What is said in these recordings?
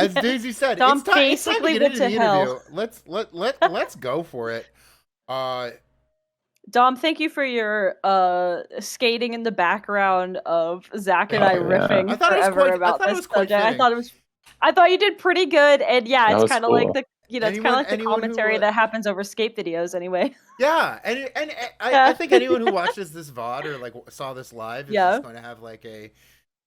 as Daisy said, Dom it's time to basically get went into to the interview. hell. Let's go for it. Uh, Dom, thank you for your skating in the background of Zach and thank I you. Yeah. riffing forever I about thought it this was quite subject. fitting. I thought you did pretty good, and yeah, That it's was kind of like cool. the it's kind of like the Anyone who commentary that happens over skate videos anyway. yeah, and I Yeah, think anyone who watches this VOD or like saw this live is just yeah, going to have like a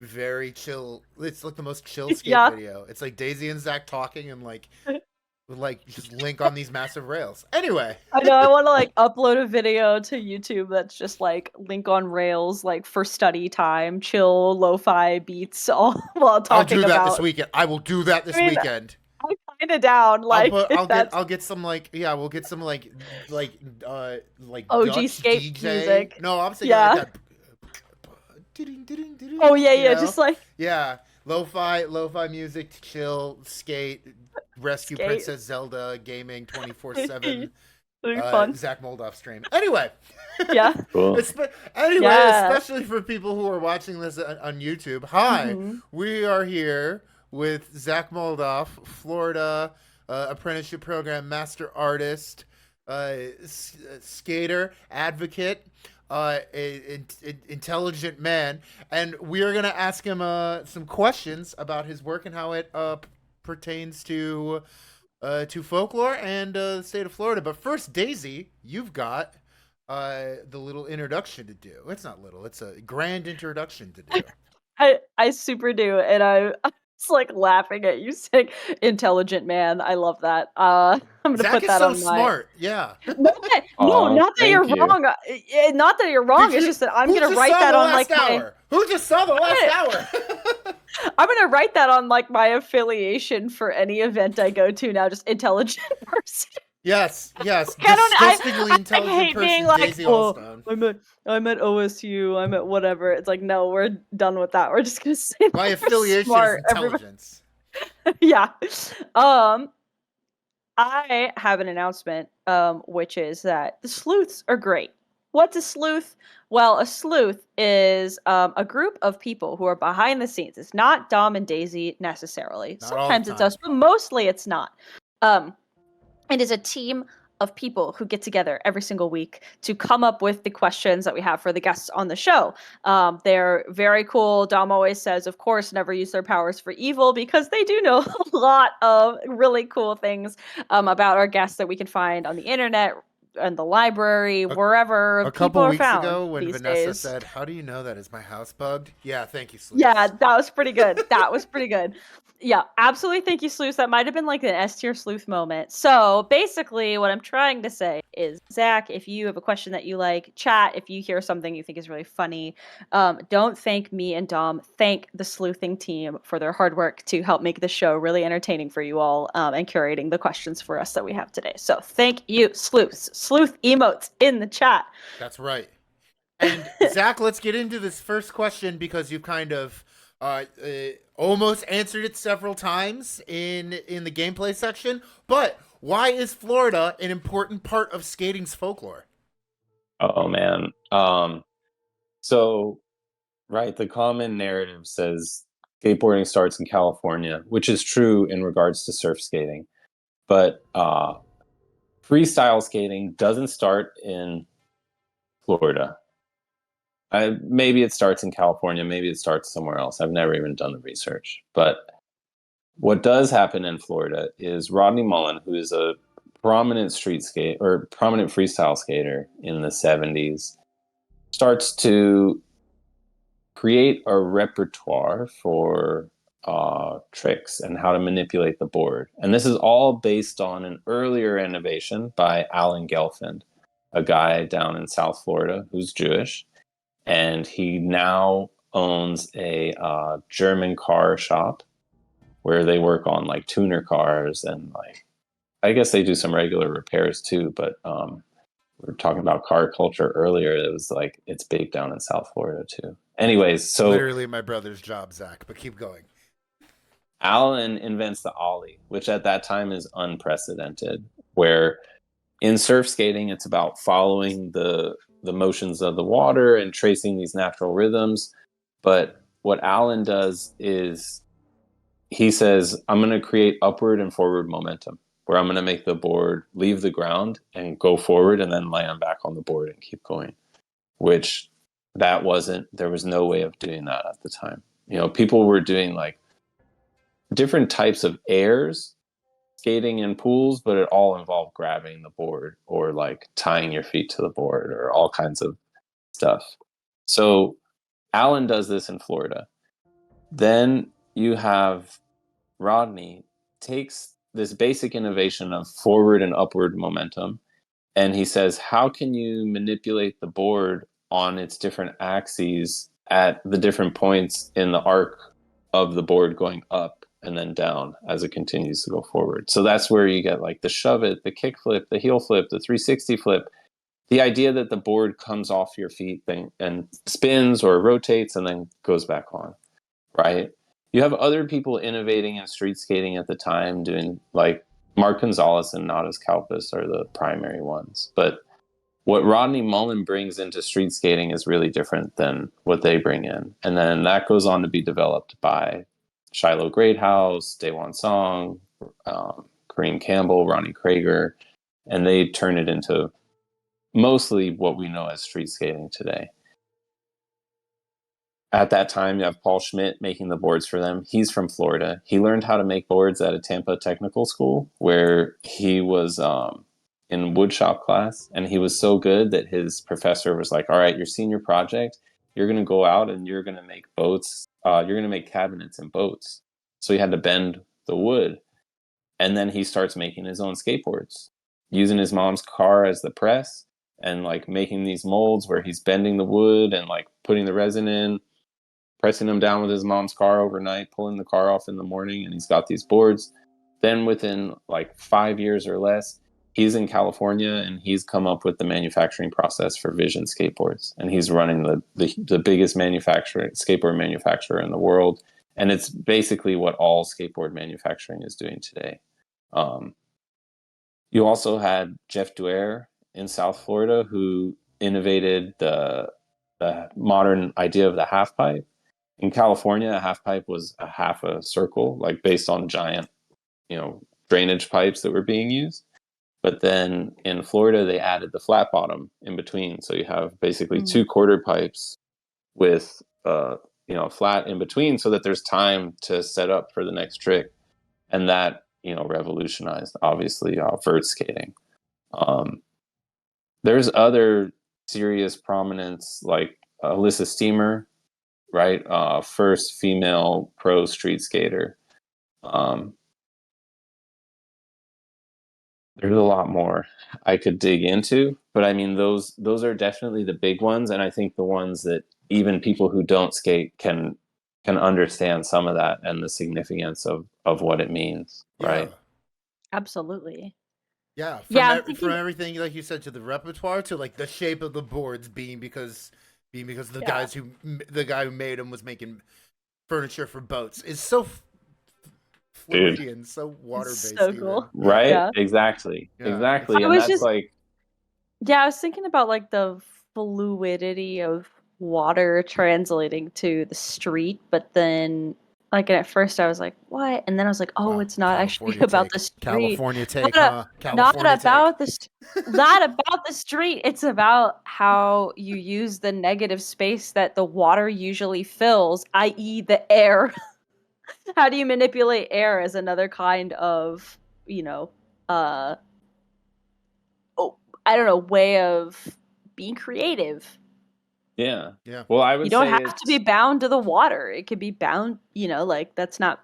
very chill. It's like the most chill skate yeah. video. It's like Daisy and Zach talking and like just link on these massive rails. Anyway, I know I want to like upload a video to YouTube that's just like link on rails, like for study time, chill, lo-fi beats, all while I'll do talking that this about. weekend. I will do that I this mean, weekend. I'm kind of down. Like if that's I'll get some like yeah we'll get some like OG Dutch skate DJ. music. No, I'm thinking like Yeah. that. Oh yeah, You yeah. know, Just like yeah, lo-fi music to chill, skate, rescue skate. Princess Zelda, gaming 24/7. It'll be fun. Zach Moldof stream. Anyway, Yeah. Cool. anyway, Yeah. especially for people who are watching this on YouTube. Hi, Mhm. we are here with Zach Moldof, Florida Apprenticeship Program Master Artist, skater, advocate, intelligent man, and we are gonna ask him some questions about his work and how it pertains to folklore and the state of Florida. But first, Daisy, you've got the little introduction to do. It's not little; it's a grand introduction to do. I super do, and I was like laughing at you saying intelligent man. I love that. I'm gonna Zach put is that so on my. smart. Yeah. Not that you're Thank you. wrong. Not that you're wrong. It's just that I'm Who gonna just write saw that the on last like my. hour? Who just saw the last hour? I'm gonna write that on like my affiliation for any event I go to now. Just intelligent person. Yes. I Disgustingly I intelligent hate person, being like, Daisy oh, Allstone. I'm at OSU. I'm at whatever. It's like, no, we're done with that. We're just gonna say that My we're affiliation is smart. Everybody, intelligence. yeah. Um, I have an announcement, which is that the sleuths are great. What's a sleuth? Well, a sleuth is a group of people who are behind the scenes. It's not Dom and Daisy necessarily. Not all the Sometimes it's time. us, but mostly it's not. Um, it is a team of people who get together every single week to come up with the questions that we have for the guests on the show. They're very cool. Dom always says, of course, never use their powers for evil because they do know a lot of really cool things about our guests that we can find on the internet and the library, wherever A people couple are weeks found ago, when these Vanessa days. said, "How do you know that? Is my house bugged?" Yeah, thank you, Sleuth. Yeah, that was pretty good. That was pretty good. Yeah, absolutely. Thank you, Sleuth. That might have been like an S tier sleuth moment. So basically, what I'm trying to say is, Zach, if you have a question that you like, chat. If you hear something you think is really funny, don't thank me and Dom. Thank the sleuthing team for their hard work to help make the show really entertaining for you all and curating the questions for us that we have today. So thank you, sleuths. Sleuth emotes in the chat. That's right. And Zach, let's get into this first question because you've kind of almost answered it several times in the gameplay section. But why is Florida an important part of skating's folklore? Oh man. So right, the common narrative says skateboarding starts in California, which is true in regards to surf skating. But freestyle skating doesn't start in Florida. Maybe it starts in California, maybe it starts somewhere else. I've never even done the research. But what does happen in Florida is Rodney Mullen, who is a prominent street skate or prominent freestyle skater in the 70s, starts to create a repertoire for tricks and how to manipulate the board. And this is all based on an earlier innovation by Alan Gelfand, a guy down in South Florida who's Jewish. And he now owns a German car shop where they work on like tuner cars and like, I guess they do some regular repairs too, but we were talking about car culture earlier. It was like, it's big down in South Florida too. Anyways, so literally my brother's job, Zach, but keep going. Alan invents the ollie, which at that time is unprecedented, where in surf skating, it's about following the motions of the water and tracing these natural rhythms. But what Alan does is he says, I'm going to create upward and forward momentum, where I'm going to make the board leave the ground and go forward and then land back on the board and keep going, which there was no way of doing that at the time. People were doing like different types of airs, skating in pools, but it all involved grabbing the board or like tying your feet to the board or all kinds of stuff. So Alan does this in Florida. Then you have Rodney takes this basic innovation of forward and upward momentum, and he says, how can you manipulate the board on its different axes at the different points in the arc of the board going up and then down as it continues to go forward? So that's where you get like the shove it, the kick flip, the heel flip, the 360 flip. The idea that the board comes off your feet and spins or rotates and then goes back on, right? You have other people innovating in street skating at the time, doing like Mark Gonzalez and Nadas Kalpas are the primary ones. But what Rodney Mullen brings into street skating is really different than what they bring in. And then that goes on to be developed by Shiloh Greathouse, Daewon Song, Kareem Campbell, Ronnie Krager, and they turn it into mostly what we know as street skating today. At that time, you have Paul Schmidt making the boards for them. He's from Florida. He learned how to make boards at a Tampa technical school where he was in woodshop class. And he was so good that his professor was like, all right, your senior project, you're going to go out and you're going to make boats. You're going to make cabinets and boats. So he had to bend the wood. And then he starts making his own skateboards, using his mom's car as the press and like making these molds where he's bending the wood and like putting the resin in, pressing them down with his mom's car overnight, pulling the car off in the morning, and he's got these boards. Then within like 5 years or less, he's in California and he's come up with the manufacturing process for Vision skateboards. And he's running the biggest skateboard manufacturer in the world. And it's basically what all skateboard manufacturing is doing today. You also had Jeff Duer in South Florida, who innovated the modern idea of the half pipe. In California, a half pipe was a half a circle, like based on giant, drainage pipes that were being used. But then in Florida, they added the flat bottom in between. So you have basically two quarter pipes with, flat in between so that there's time to set up for the next trick. And that, revolutionized, obviously, vert skating. There's other serious prominence like Alyssa Steamer, right? First female pro street skater. There's a lot more I could dig into, but I mean those are definitely the big ones, and I think the ones that even people who don't skate can understand some of that and the significance of what it means, right? Yeah. Absolutely. Yeah, Yeah, I'm from thinking. everything like you said to the repertoire to like the shape of the boards being because the Yeah. the guy who made them was making furniture for boats is so Dude, Floridian, so water based So even. cool. Yeah, right? Yeah. Exactly. yeah, Exactly. I And was that's just like, Yeah, I was thinking about like the fluidity of water translating to the street, but then like at first I was like, what? And then I was like, oh, wow, it's not actually about the street. California Not take, a, huh? not California take. about not about the street. It's about how you use the negative space that the water usually fills, i.e. the air. How do you manipulate air as another kind of, you know, uh oh, I don't know, way of being creative. yeah. Yeah, Well, I You would don't say have to be bound to the water. It could be bound, like that's not.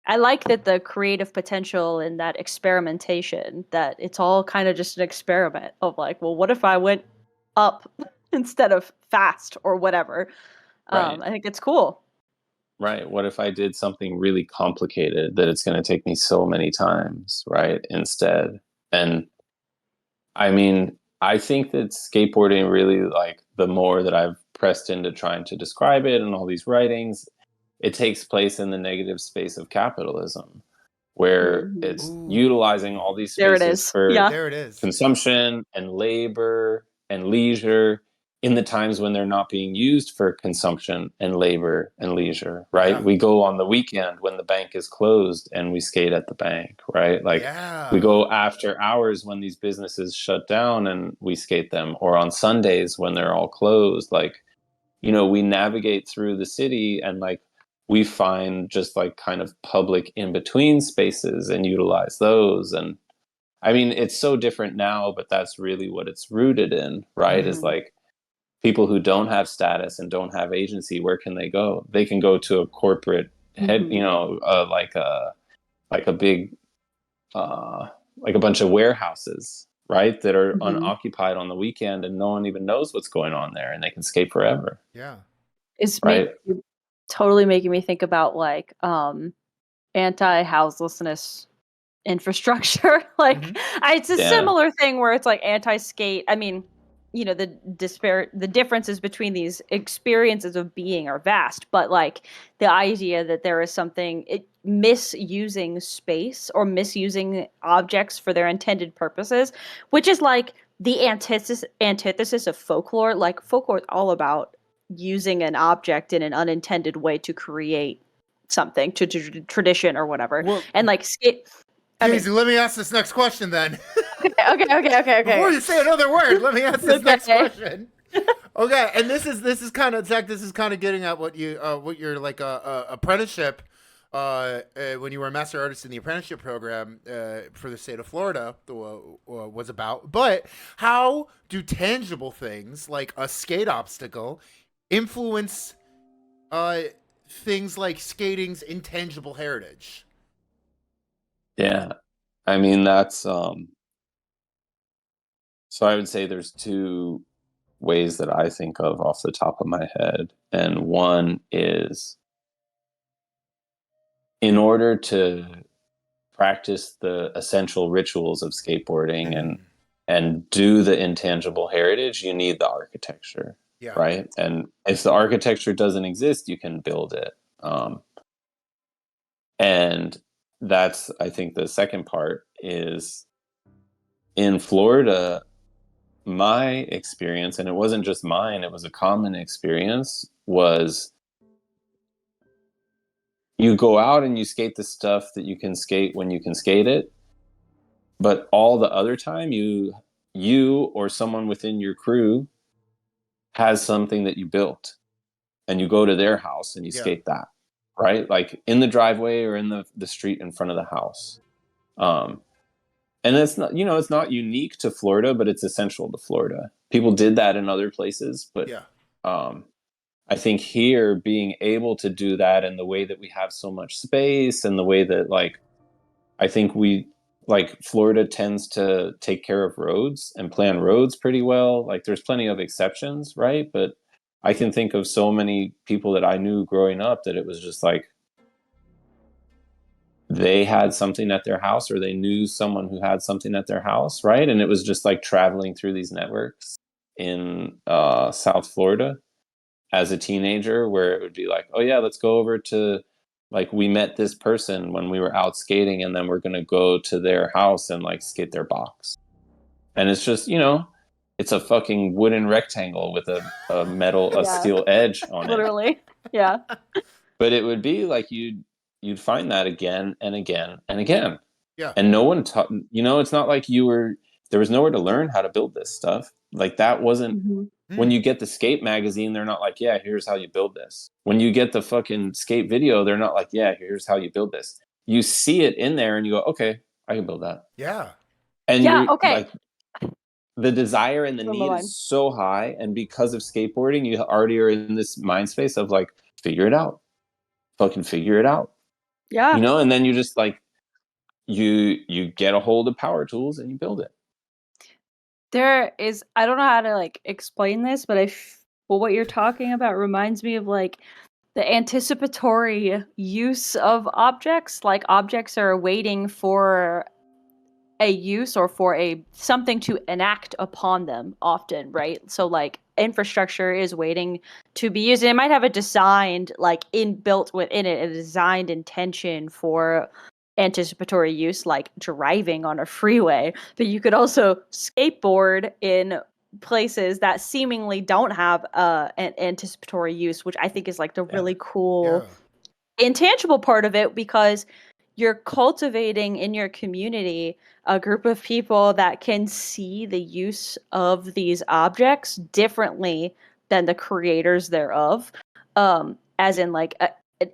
I like that the creative potential and that experimentation, that it's all kind of just an experiment of like, well, what if I went up instead of fast or whatever? right. I think it's cool. Right. What if I did something really complicated that it's going to take me so many times, right? Instead. And I mean, I think that skateboarding really, like, the more that I've pressed into trying to describe it and all these writings, it takes place in the negative space of capitalism, where Mhm. it's utilizing all these There it spaces is. for Yeah. there it is. consumption and labor and leisure in the times when they're not being used for consumption and labor and leisure, right? Yeah. We go on the weekend when the bank is closed and we skate at the bank, right? Like we Yeah. go after hours when these businesses shut down and we skate them, or on Sundays when they're all closed. Like, you know, we navigate through the city and like we find just like kind of public in between spaces and utilize those. And I mean, it's so different now, but that's really what it's rooted in, right? Is Mhm. like people who don't have status and don't have agency, where can they go? They can go to a corporate head, you Mhm. know, like a big like a bunch of warehouses, right, that are Mhm. unoccupied on the weekend and no one even knows what's going on there, and they can skate forever, Yeah. It's right? totally making me think about like anti-houselessness infrastructure. Mm-hmm. Like it's a Yeah, similar thing where it's like anti-skate. I mean, you know, the differences between these experiences of being are vast, but like the idea that there is something misusing space or misusing objects for their intended purposes, which is like the antithesis of folklore. Like folklore is all about using an object in an unintended way to create something to tradition or whatever. Well, And like skate, I mean, Daisy, let me ask this next question then. Before okay. you say another word, let me ask this next Okay. question. Okay, and this is kind of, Zach. This is kind of getting at what your like apprenticeship when you were a master artist in the apprenticeship program for the state of Florida was about. But how do tangible things like a skate obstacle influence uh, things like skating's intangible heritage? yeah. I mean, that's so I would say there's two ways that I think of off the top of my head. And one is, in order to practice the essential rituals of skateboarding and Mm, do the intangible heritage, you need the architecture, yeah, right? And if the architecture doesn't exist, you can build it. And that's, I think, the second part is in Florida. My experience, and it wasn't just mine, it was a common experience, was you go out and you skate the stuff that you can skate when you can skate it, but all the other time you or someone within your crew has something that you built, and you go to their house and you yeah, skate that, right? Like in the driveway or in the street in front of the house. um and it's not, you know, it's not unique to Florida, but it's essential to Florida. People did that in other places, but yeah, um I think here being able to do that, and the way that we have so much space, and the way that like I think we, like, Florida tends to take care of roads and plan roads pretty well. Like there's plenty of exceptions, right? But I can think of so many people that I knew growing up that it was just like they had something at their house, or they knew someone who had something at their house, right? And it was just like traveling through these networks in South Florida as a teenager, where it would be like, oh yeah, let's go over to, like, we met this person when we were out skating, and then we're going to go to their house and like skate their box. And it's just, you know, it's a fucking wooden rectangle with a Yeah, steel edge on it. literally. Yeah. But it would be like you'd find that again and again and again. yeah. And no one taught, you know, it's not like there was nowhere to learn how to build this stuff. Like that wasn't, Mhm. when Mm, you get the skate magazine, they're not like, yeah, here's how you build this. When you get the fucking skate video, they're not like, yeah, here's how you build this. You see it in there and you go, okay, I can build that. yeah, And Yeah, you're okay. like, the desire and the Blew my need is mind. so high. And because of skateboarding, you already are in this mind space of like, figure it out, fucking figure it out, you Yeah. know? And then you just like, you get a hold of power tools and you build it. There is, I don't know how to like explain this, but well, what you're talking about reminds me of like the anticipatory use of objects. Like objects are waiting for a use or for a something to enact upon them often, right? So like infrastructure is waiting to be used, and it might have a designed, like inbuilt within it, a designed intention for anticipatory use, like driving on a freeway. But you could also skateboard in places that seemingly don't have an anticipatory use, which I think is like the really cool intangible part of it, because you're cultivating in your community a group of people that can see the use of these objects differently than the creators thereof, as in like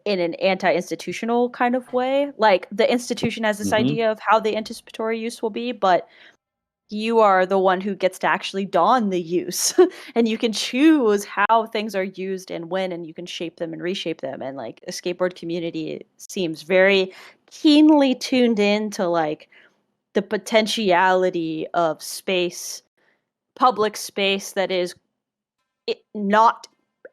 in an anti-institutional kind of way. Like the institution has this idea of how the anticipatory use will be, but you are the one who gets to actually don the use and you can choose how things are used and when, and you can shape them and reshape them. And like a skateboard community seems very keenly tuned in to like the potentiality of space, public space that is not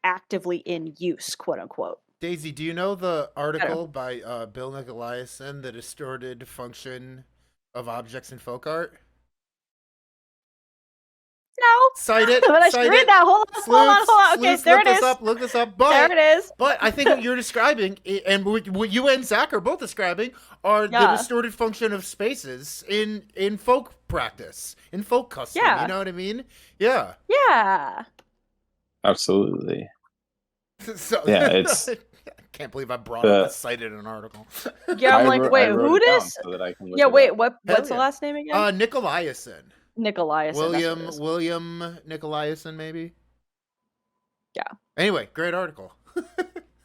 actively in use, quote unquote. Daisy, do you know the article by Bill Nicolaisen, The Distorted Function of Objects in Folk Art? No. Cite it. But I should read that. Hold on. Okay, there it is. Look this up. But, there it is. But I think what you're describing, and what you and Zach are both describing, are the distorted function of spaces in folk practice, in folk custom. Yeah. You know what I mean? Yeah. Yeah. Absolutely. So, yeah, it's. I can't believe I brought up cited an article. Yeah, I'm like, wait, who this? So yeah, wait, what's the last name again? Nicolaisen. William Nicolaisen, maybe. Yeah. Anyway, great article.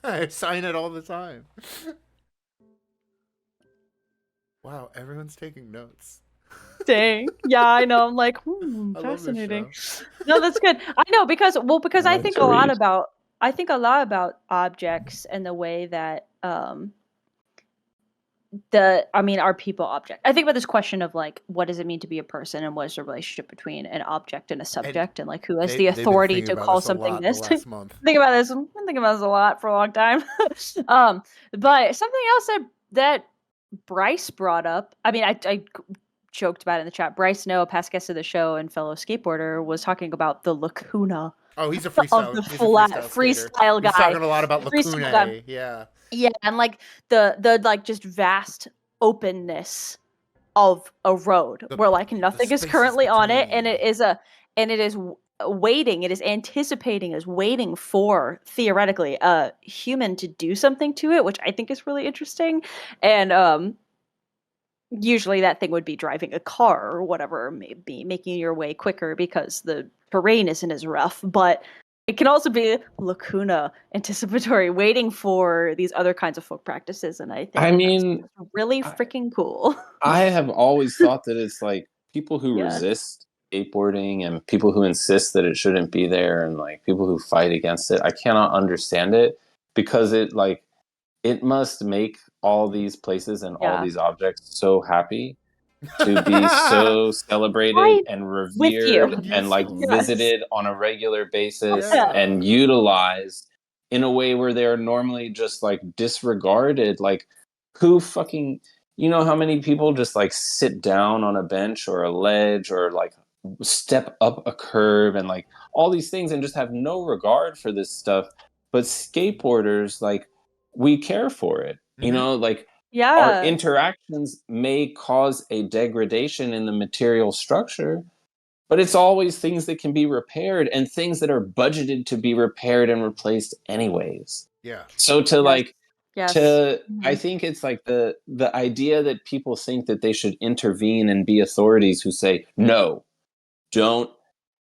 I sign it all the time. Wow, everyone's taking notes. Dang. Yeah, I know. I'm like, fascinating. No, that's good. I know because I think a lot about objects and the way that our people object. I think about this question of like, what does it mean to be a person, and what is the relationship between an object and a subject, and like who has the authority to call something this. Think about this. I've been thinking about this a lot for a long time. But something else that Bryce brought up. I mean, I joked about it in the chat. Bryce Noah, past guest of the show and fellow skateboarder, was talking about the lacuna. Oh, he's a freestyle. Of the freestyle guy. He's talking a lot about lacunae. Yeah. Yeah, and like the like just vast openness of a road where like nothing is currently on it, and it is waiting. It is anticipating, is waiting for theoretically a human to do something to it, which I think is really interesting. And usually that thing would be driving a car or whatever, maybe making your way quicker because the terrain isn't as rough, but it can also be lacuna, anticipatory, waiting for these other kinds of folk practices. And I think that's really freaking cool. I have always thought that it's like people who resist skateboarding and people who insist that it shouldn't be there, and like people who fight against it. I cannot understand it, because it must make all these places and all these objects so happy to be so celebrated and revered and like visited on a regular basis and utilized in a way where they're normally just like disregarded. Like, who fucking, how many people just like sit down on a bench or a ledge or like step up a curve and like all these things and just have no regard for this stuff. But skateboarders, like, we care for it, like, our interactions may cause a degradation in the material structure, but it's always things that can be repaired and things that are budgeted to be repaired and replaced anyways. Yeah. So I think it's like the idea that people think that they should intervene and be authorities who say, no, don't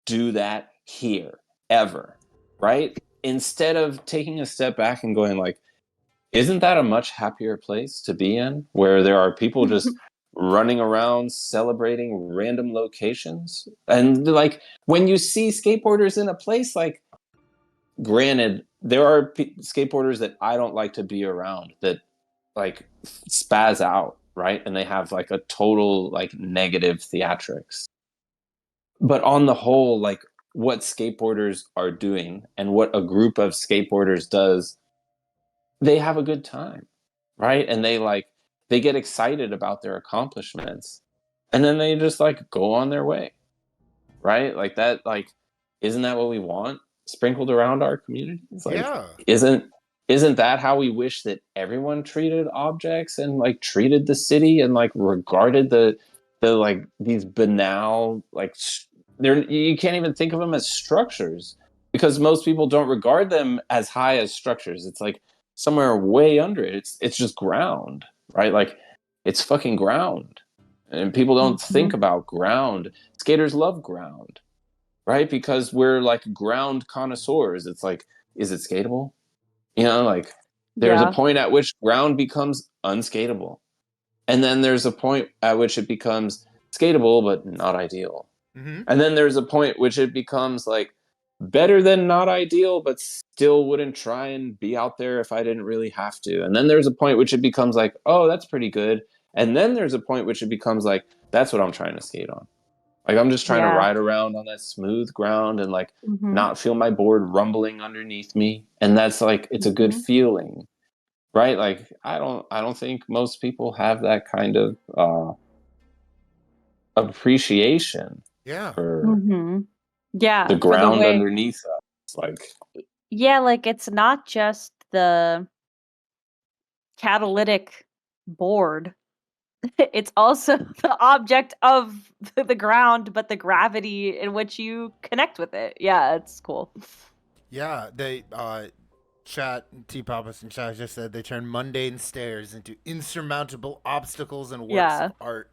do that here, ever, right? Instead of taking a step back and going like, isn't that a much happier place to be in, where there are people just running around celebrating random locations? And like, when you see skateboarders in a place, like, granted, there are skateboarders that I don't like to be around that like spaz out, right? And they have like a total like negative theatrics. But on the whole, like, what skateboarders are doing and what a group of skateboarders does, they have a good time, right? And they get excited about their accomplishments, and then they just like go on their way, right? Like that, like, isn't that what we want sprinkled around our communities? Like, isn't that how we wish that everyone treated objects and like treated the city and like regarded the like these banal like you can't even think of them as structures, because most people don't regard them as high as structures. It's like somewhere way under it. It's just ground, right? Like it's fucking ground. And people don't think about ground. Skaters love ground, right? Because we're like ground connoisseurs. It's like, is it skatable? You know, like there's a Yeah. point at which ground becomes unskateable. And then there's a point at which it becomes skatable, but not ideal. Mm-hmm. And then there's a point which it becomes like better than not ideal, but still wouldn't try and be out there if I didn't really have to. And then there's a point which it becomes like, oh, that's pretty good. And then there's a point which it becomes like, that's what I'm trying to skate on. Like I'm just trying to Yeah. ride around on that smooth ground and like Mhm. not feel my board rumbling underneath me. And that's like, it's a good feeling, right? Like I don't think most people have that kind of appreciation Yeah. for Yeah, the for the ground way underneath us. Like, yeah, like, it's not just the catalytic board. It's also the object of the ground, but the gravity in which you connect with it. Yeah, it's cool. Yeah. They chat T Papas and chat just said they turn mundane stairs into insurmountable obstacles and works Yeah, of art.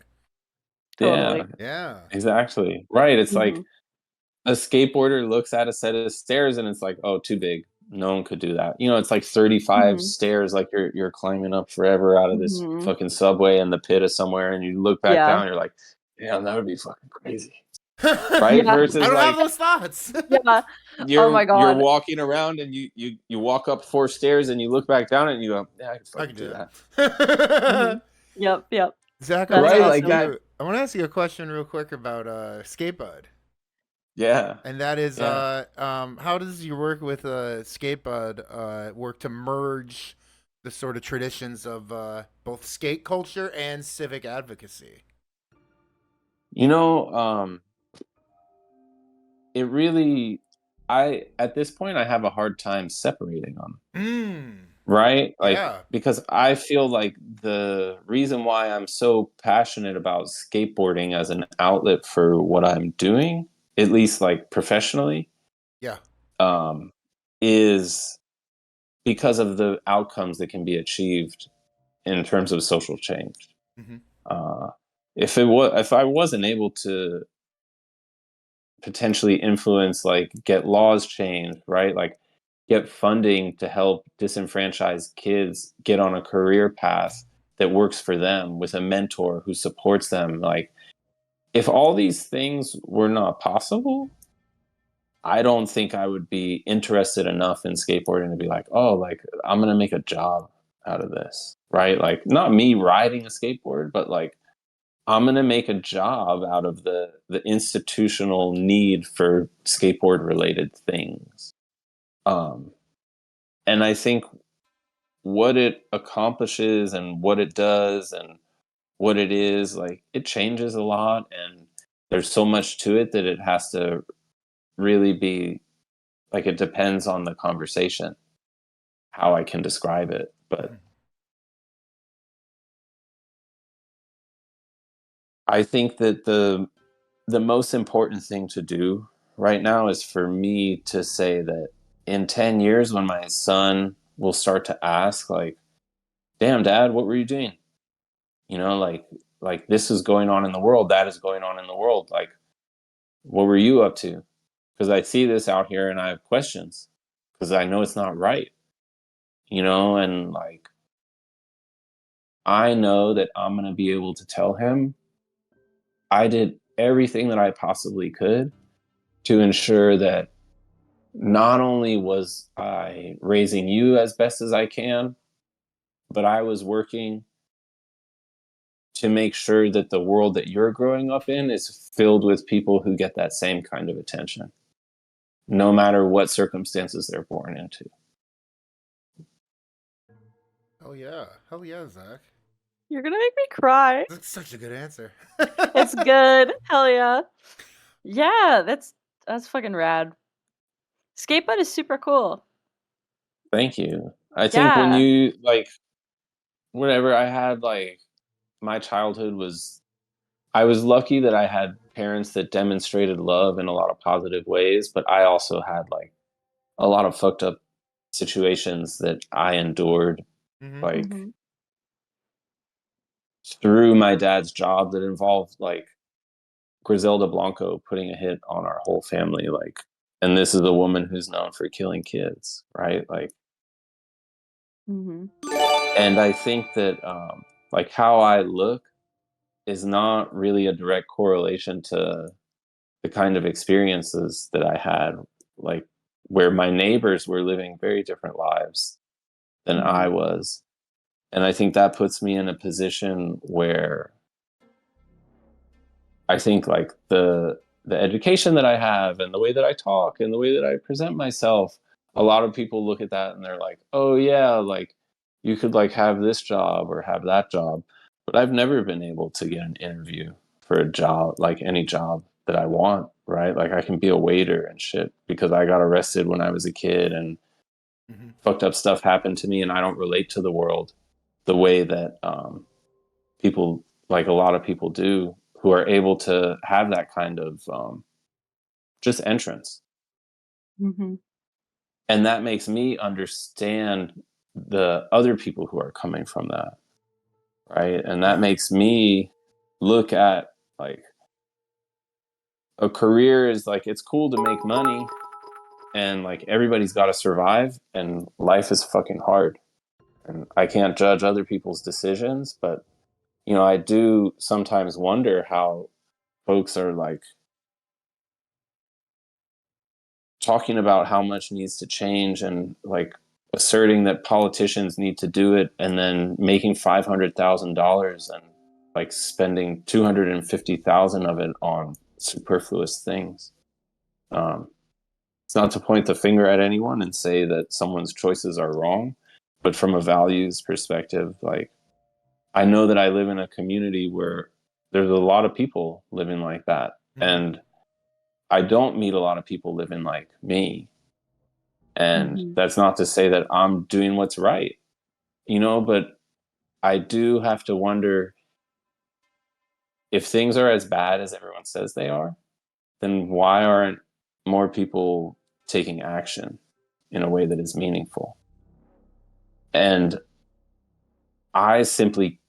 yeah, totally. Yeah. exactly. Right. It's like Mhm. a skateboarder looks at a set of stairs and it's like, oh, too big. No one could do that. You know, it's like 35 Mhm. stairs, like you're climbing up forever out of this Mhm. fucking subway in the pit of somewhere, and you look back Yeah. down, you're like, damn, that would be fucking crazy. Right? I Yeah. Versus don't have like those thoughts. Yeah. Oh my you're god. walking around and you walk up 4 stairs and you look back down and you go, yeah, I can I fucking can do do that. that. Mhm. Yep. Zach, That's Right? Like awesome. that. I want to ask you a question real quick about skatebud. Yeah. And that is, Yeah. how does your work with skatebud work to merge the sort of traditions of both skate culture and civic advocacy? You know, it really, I at this point I have a hard time separating them, Mm. right? Like Yeah. because I feel like the reason why I'm so passionate about skateboarding as an outlet for what I'm doing, at least like professionally, Yeah. um, is because of the outcomes that can be achieved in terms of social change. Mm-hmm. Uh, if I wasn't able to potentially influence, like get laws changed, right? Like get funding to help disenfranchised kids get on a career path that works for them with a mentor who supports them. Like if all these things were not possible, I don't think I would be interested enough in skateboarding to be like, oh, like I'm gonna make a job out of this, right? Like not me riding a skateboard, but like I'm gonna make a job out of the institutional need for skateboard related things. Um, and I think what it accomplishes and what it does and what it is, like it changes a lot, and there's so much to it that it has to really be like it depends on the conversation how I can describe it. But I think that the most important thing to do right now is for me to say that in 10 years when my son will start to ask like, damn dad, what were you doing? You know, like this is going on in the world, that is going on in the world, like what were you up to? Because I see this out here and I have questions because I know it's not right, you know. And like I know that I'm going to be able to tell him I did everything that I possibly could to ensure that not only was I raising you as best as I can, but I was working to make sure that the world that you're growing up in is filled with people who get that same kind of attention, no matter what circumstances they're born into. Oh yeah. Hell yeah, Zach. You're gonna make me cry. That's such a good answer. It's good. Hell yeah. Yeah, that's fucking rad. Skateboard is super cool. Thank you. I think when Yeah. you like, whatever I had, like, my childhood was, I was lucky that I had parents that demonstrated love in a lot of positive ways, but I also had like a lot of fucked up situations that I endured, Mm-hmm. like Mhm. through my dad's job, that involved like Griselda Blanco putting a hit on our whole family. Like, and this is a woman who's known for killing kids, right? Like, Mhm. and I think that like how I look is not really a direct correlation to the kind of experiences that I had, like where my neighbors were living very different lives than I Mhm. was. And I think that puts me in a position where I think like the education that I have and the way that I talk and the way that I present myself, a lot of people look at that and they're like, "Oh yeah, like you could like have this job or have that job." But I've never been able to get an interview for a job, like any job that I want, right? Like I can be a waiter and shit because I got arrested when I was a kid and Mm-hmm. fucked up stuff happened to me and I don't relate to the world the way that people, like a lot of people do, who are able to have that kind of just entrance. Mhm. And that makes me understand the other people who are coming from that, right? And that Yeah. makes me look at like a career is like, it's cool to make money and like everybody's got to survive and life is fucking hard. And I can't judge other people's decisions, but you know, I do sometimes wonder how folks are like talking about how much needs to change and like asserting that politicians need to do it and then making $500,000 and like spending 250,000 of it on superfluous things. Um, it's not to point the finger at anyone and say that someone's choices are wrong, but from a values perspective, like I know that I live in a community where there's a lot of people living like that. Mm-hmm. And I don't meet a lot of people living like me. And Mhm. that's not to say that I'm doing what's right, you know, but I do have to wonder if things are as bad as everyone says they are, then why aren't more people taking action in a way that is meaningful? And I simply,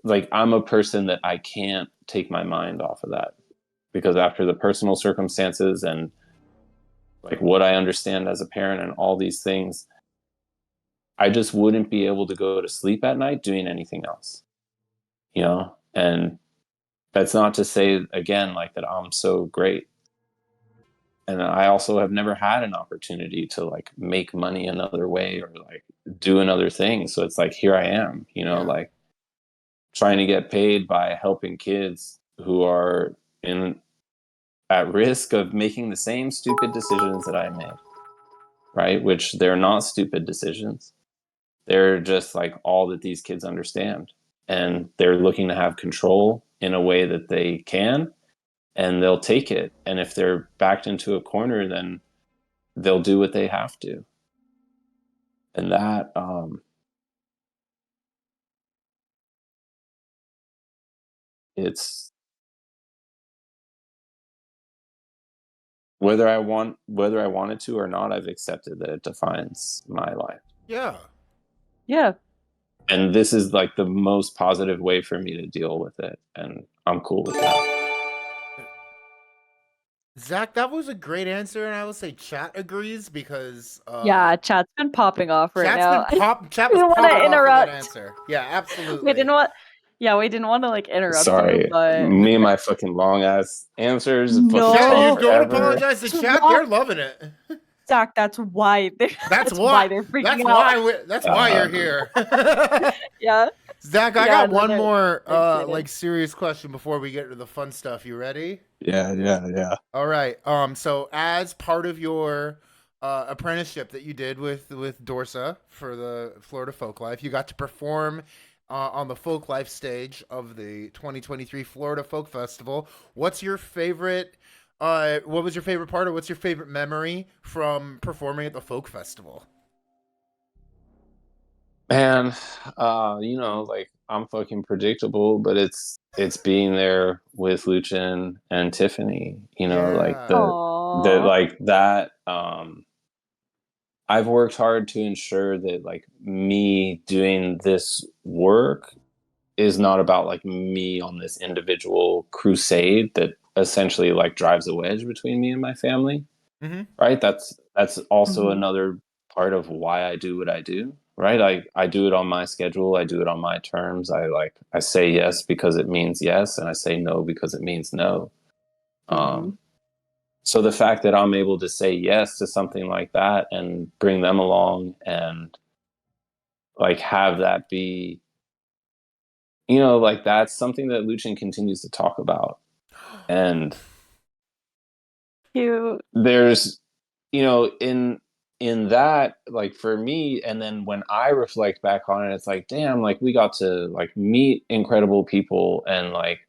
like, I'm a person that I can't take my mind off of that because after the personal circumstances and like what I understand as a parent and all these things, I just wouldn't be able to go to sleep at night doing anything else, you know? And that's not to say again like that I'm so great. And I also have never had an opportunity to like make money another way or like do another thing. So it's like here I am, you know, Yeah. like trying to get paid by helping kids who are in at risk of making the same stupid decisions that I made, right? Which they're not stupid decisions. They're just like all that these kids understand. And they're looking to have control in a way that they can, and they'll take it. And if they're backed into a corner, then they'll do what they have to. And that, it's whether I wanted to or not, I've accepted that it defines my life. Yeah. Yeah. And this is like the most positive way for me to deal with it. And I'm cool with that. Zach, that was a great answer, and I will say chat agrees because Yeah, chat's been popping off right chat's now. been chat We was didn't want popping to off with that interrupt. answer. Yeah, We absolutely. didn't want. Yeah, we didn't want to like interrupt you, Sorry, but me and my fucking long ass answers fucking Chat, talk you no, don't forever. apologize to that's chat. why, They're loving it. Zach. That's why. That's That's why why. they're That's freaking out. why. That's why Uh, you're here. Yeah, Zach, I yeah. got No, one more they're excited. like serious question before we get to the fun stuff. You ready? yeah. All right. So as part of your apprenticeship that you did with Dorsa for the Florida Folklife, you got to perform on the Folklife stage of the 2023 Florida Folk Festival. What's your favorite? What was your favorite part, or what's your favorite memory from performing at the Folk Festival? Man, like I'm fucking predictable, but it's being there with Luchin and Tiffany, like Yeah. the Aww. like that. I've worked hard to ensure that like me doing this work is not about like me on this individual crusade that essentially like drives a wedge between me and my family. Mm-hmm. Right, that's also Mhm. another part of why I do what I do, right? I do it on my schedule, I do it on my terms. I say yes because it means yes, and I say no because it means no. Mhm. So the fact that I'm able to say yes to something like that and bring them along and like have that be, like that's something that Luchin continues to talk about. And Cute. there's, in that, like for me, and then when I reflect back on it, it's like, damn, like we got to like meet incredible people and like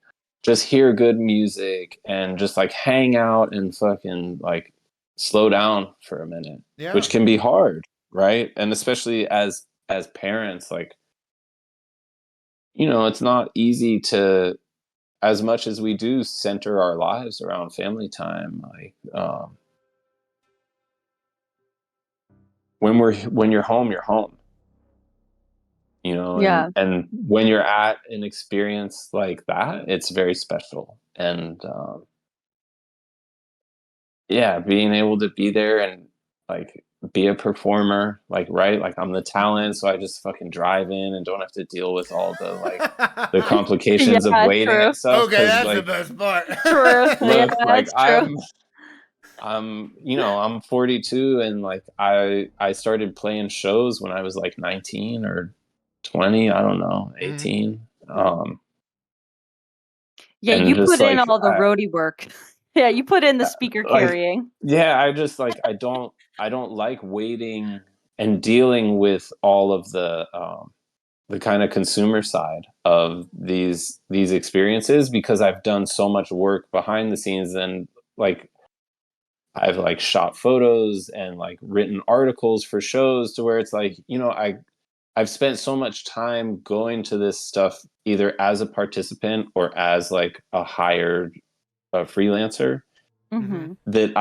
just hear good music and just like hang out and fucking like slow down for a minute, Yeah. which can be hard, right? And especially as parents, like, it's not easy to, as much as we do center our lives around family time, like when you're home, you're home, Yeah. and when you're at an experience like that, it's very special. And yeah, being able to be there and like be a performer, like, right, like I'm the talent, so I just fucking drive in and don't have to deal with all the complications of Yeah, waiting true. and stuff, Okay, because that's the like, best part. True. Yeah, look, like that's true. I'm 42, and like I started playing shows when I was like 19 or 20, I don't know, Mhm. 18. Yeah, And you just put in like all the roadie work. Yeah, you put in the speaker like carrying. yeah, I just like I don't like waiting and dealing with all of the kind of consumer side of these experiences, because I've done so much work behind the scenes. And like I've like shot photos and like written articles for shows, to where it's like, I've spent so much time going to this stuff either as a participant or as like a hired freelancer, Mhm. Mhm. that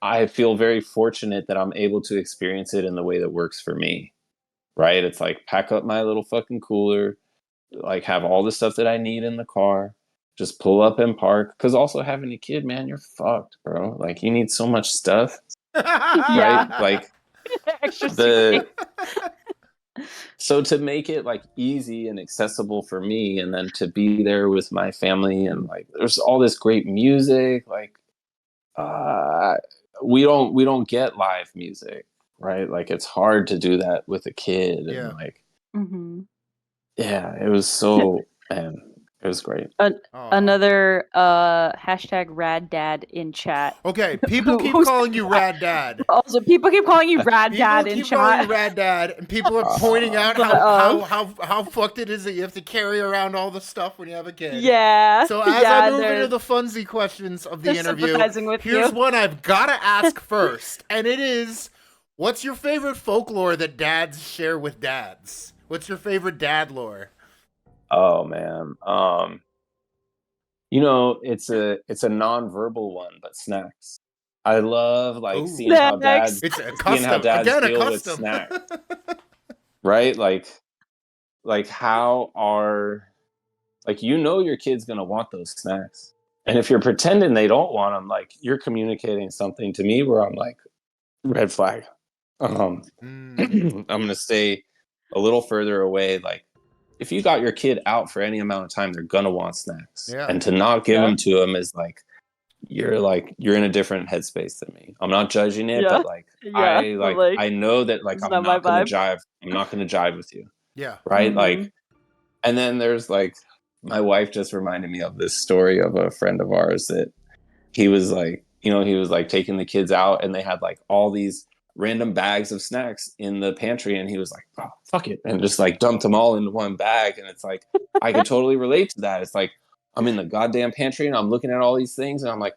I feel very fortunate that I'm able to experience it in the way that works for me. Right? It's like pack up my little fucking cooler, like have all the stuff that I need in the car, just pull up and park. Cause also having a kid, man, you're fucked, bro. Like you need so much stuff, right? Yeah, Like extra suitcase. the so to make it like easy and accessible for me, and then to be there with my family, and like there's all this great music, like uh we don't get live music, right? Like it's hard to do that with a kid. And Yeah. like, Mhm. yeah, it was so, man, it was great. An- Aw. Another hashtag rad dad in chat. Okay, people Who keep who said calling you that? Rad Dad. Also, people keep calling you rad People dad in keep calling you chat. Rad Dad, and people are pointing out But how fucked it is that you have to carry around all the stuff when you have a kid. yeah, So as I yeah, move into they're the funsy questions of they're the interview, sympathizing with here's you. one I've gotta ask first, and it is, what's your favorite folklore that dads share with dads? What's your favorite dad lore? Oh man, it's a non-verbal one, but snacks. I love like Oh, seeing how Snacks. dads it's a seeing how custom dads again, a deal with custom. snacks, right? Like how are, like, your kid's gonna want those snacks, and if you're pretending they don't want them, like you're communicating something to me where I'm like, red flag. Mm, I'm gonna stay a little further away. Like if you got your kid out for any amount of time, they're gonna want snacks, yeah. and to not give Yeah, them to them is like you're in a different headspace than me. I'm not judging it, yeah, but like yeah. But like, I know that like it's not my vibe. I'm not gonna jive with you, Yeah. right? Mhm. Like, and then there's like, my wife just reminded me of this story of a friend of ours that he was like taking the kids out, and they had like all these random bags of snacks in the pantry, and he was like, oh, fuck it, and just like dumped them all into one bag. And it's like, I could totally relate to that. It's like I'm in the goddamn pantry and I'm looking at all these things and I'm like,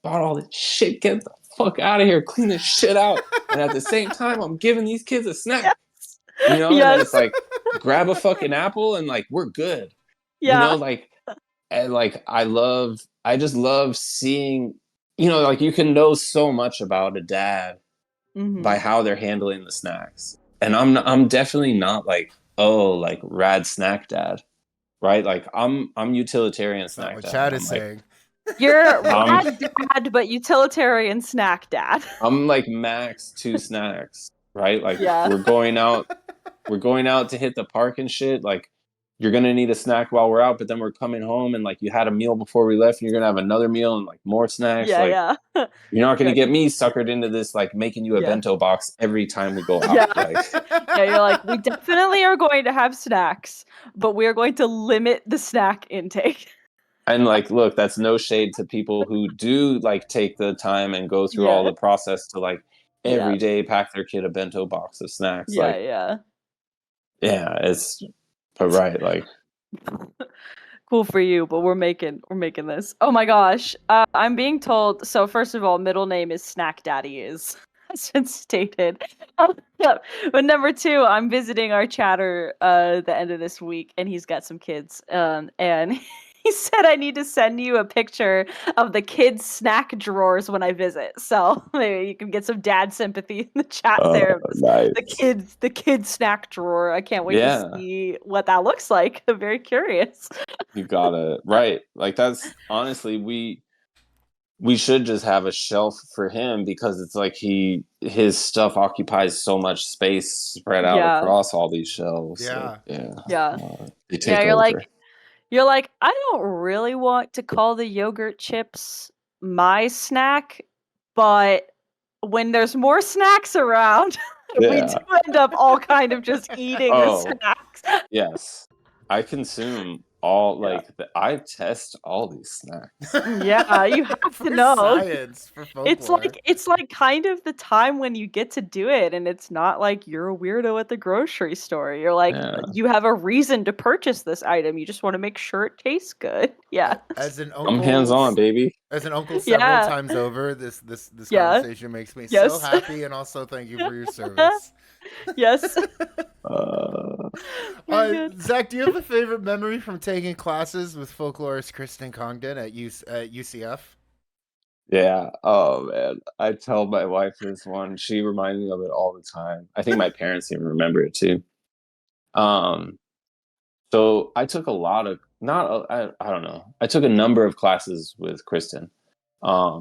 bought all this shit, get the fuck out of here, clean this shit out. And at the same time, I'm giving these kids a snack. Yes. And then Yes. it's like, grab a fucking apple and like, we're good. Yeah. And like, I just love seeing, like you can know so much about a dad by how they're handling the snacks. And I'm definitely not like, oh, like rad snack dad, right? Like I'm utilitarian That's not snack what dad. Chad I'm is like, saying. You're rad dad, but utilitarian snack dad. I'm like max 2 snacks, right? Like Yeah. we're going out to hit the park and shit. Like you're gonna need a snack while we're out, but then we're coming home and like you had a meal before we left, and you're gonna have another meal and like more snacks. Yeah, like yeah. you're not gonna Yeah. get me suckered into this like making you a Yeah. bento box every time we go out. Yeah. Like Yeah, you're like, we definitely are going to have snacks, but we are going to limit the snack intake. and like look, that's no shade to people who do like take the time and go through all Yeah. the process to like Yeah. every day pack their kid a bento box of snacks. Yeah, Like yeah. yeah, it's but right, like Cool for you, but we're making this. Oh my gosh. I'm being told, so first of all, middle name is Snack Daddy is has been stated. Yeah. But number two, I'm visiting our chatter the end of this week, and he's got some kids. And he said I need to send you a picture of the kids' snack drawers when I visit. So maybe you can get some dad sympathy in the chat there. nice. The kids snack drawer. I can't wait to see what that looks like. I'm very curious. You gotta right. Like that's honestly we should just have a shelf for him because it's like his stuff occupies so much space spread out across all these shelves. Yeah. Yeah. They take over. You're like, I don't really want to call the yogurt chips my snack, but when there's more snacks around, we do end up all kind of just eating the snacks. Yes. I consume all I test all these snacks. Yeah, you have to know. Science, for folklore. It's like kind of the time when you get to do it, and it's not like you're a weirdo at the grocery store. You're like, you have a reason to purchase this item. You just want to make sure it tastes good. Yeah. As an uncle, I'm hands-on, baby. As an uncle several times over, this conversation makes me so happy, and also thank you for your service. Yes. Zach, do you have a favorite memory from taking classes with folklorist Kristen Congdon at UCF? Yeah. Oh man, I tell my wife this one. She reminds me of it all the time. I think my parents even remember it too. So I took a lot of I don't know. I took a number of classes with Kristen. By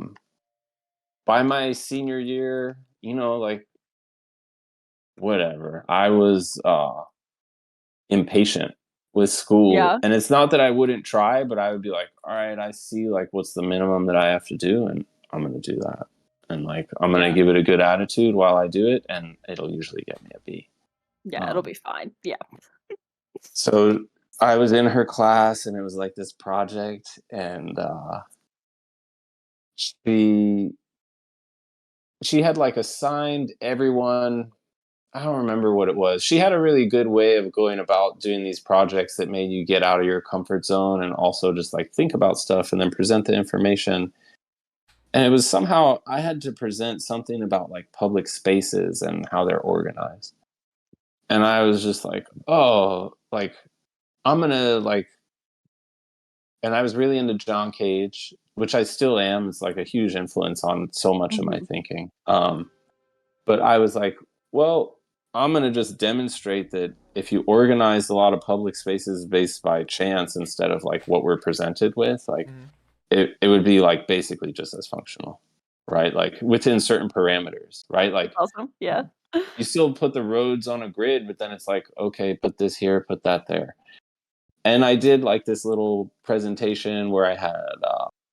my senior year, like whatever, I was impatient with school. Yeah. And it's not that I wouldn't try, but I would be like, all right, I see like what's the minimum that I have to do, and I'm going to do that. And like I'm going to give it a good attitude while I do it, and it'll usually get me a B. Yeah, it'll be fine. Yeah. So I was in her class, and it was like this project, and she had like assigned everyone, I don't remember what it was. She had a really good way of going about doing these projects that made you get out of your comfort zone and also just like think about stuff and then present the information. And it was somehow I had to present something about like public spaces and how they're organized. And I was just like, oh, like I'm going to like, and I was really into John Cage, which I still am. It's like a huge influence on so much of my thinking. But I was like, well, I'm going to just demonstrate that if you organize a lot of public spaces based by chance instead of like what we're presented with, like it would be like basically just as functional, right? Like within certain parameters, right? Like awesome. Yeah. You still put the roads on a grid, but then it's like, okay, put this here, put that there. And I did like this little presentation where I had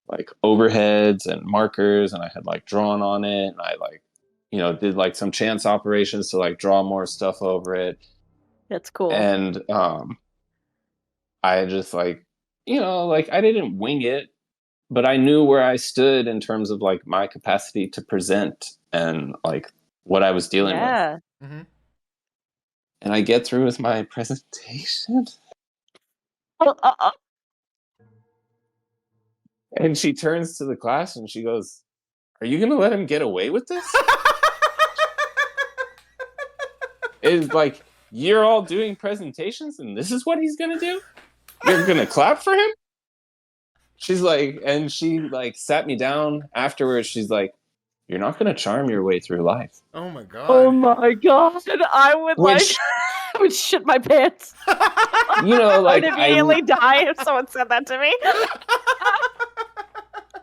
like overheads and markers, and I had like drawn on it, and I like did like some chance operations to like draw more stuff over it. That's cool. And I just like like I didn't wing it, but I knew where I stood in terms of like my capacity to present and like what I was dealing with. And I get through with my presentation. And she turns to the class and she goes, are you gonna let him get away with this? It's like, you're all doing presentations and this is what he's gonna do? You're gonna clap for him? She's like, and she like sat me down afterwards. She's like, you're not gonna charm your way through life. Oh my god. Oh my god! I would Which, I would shit my pants. you know, like, I would immediately die if someone said that to me.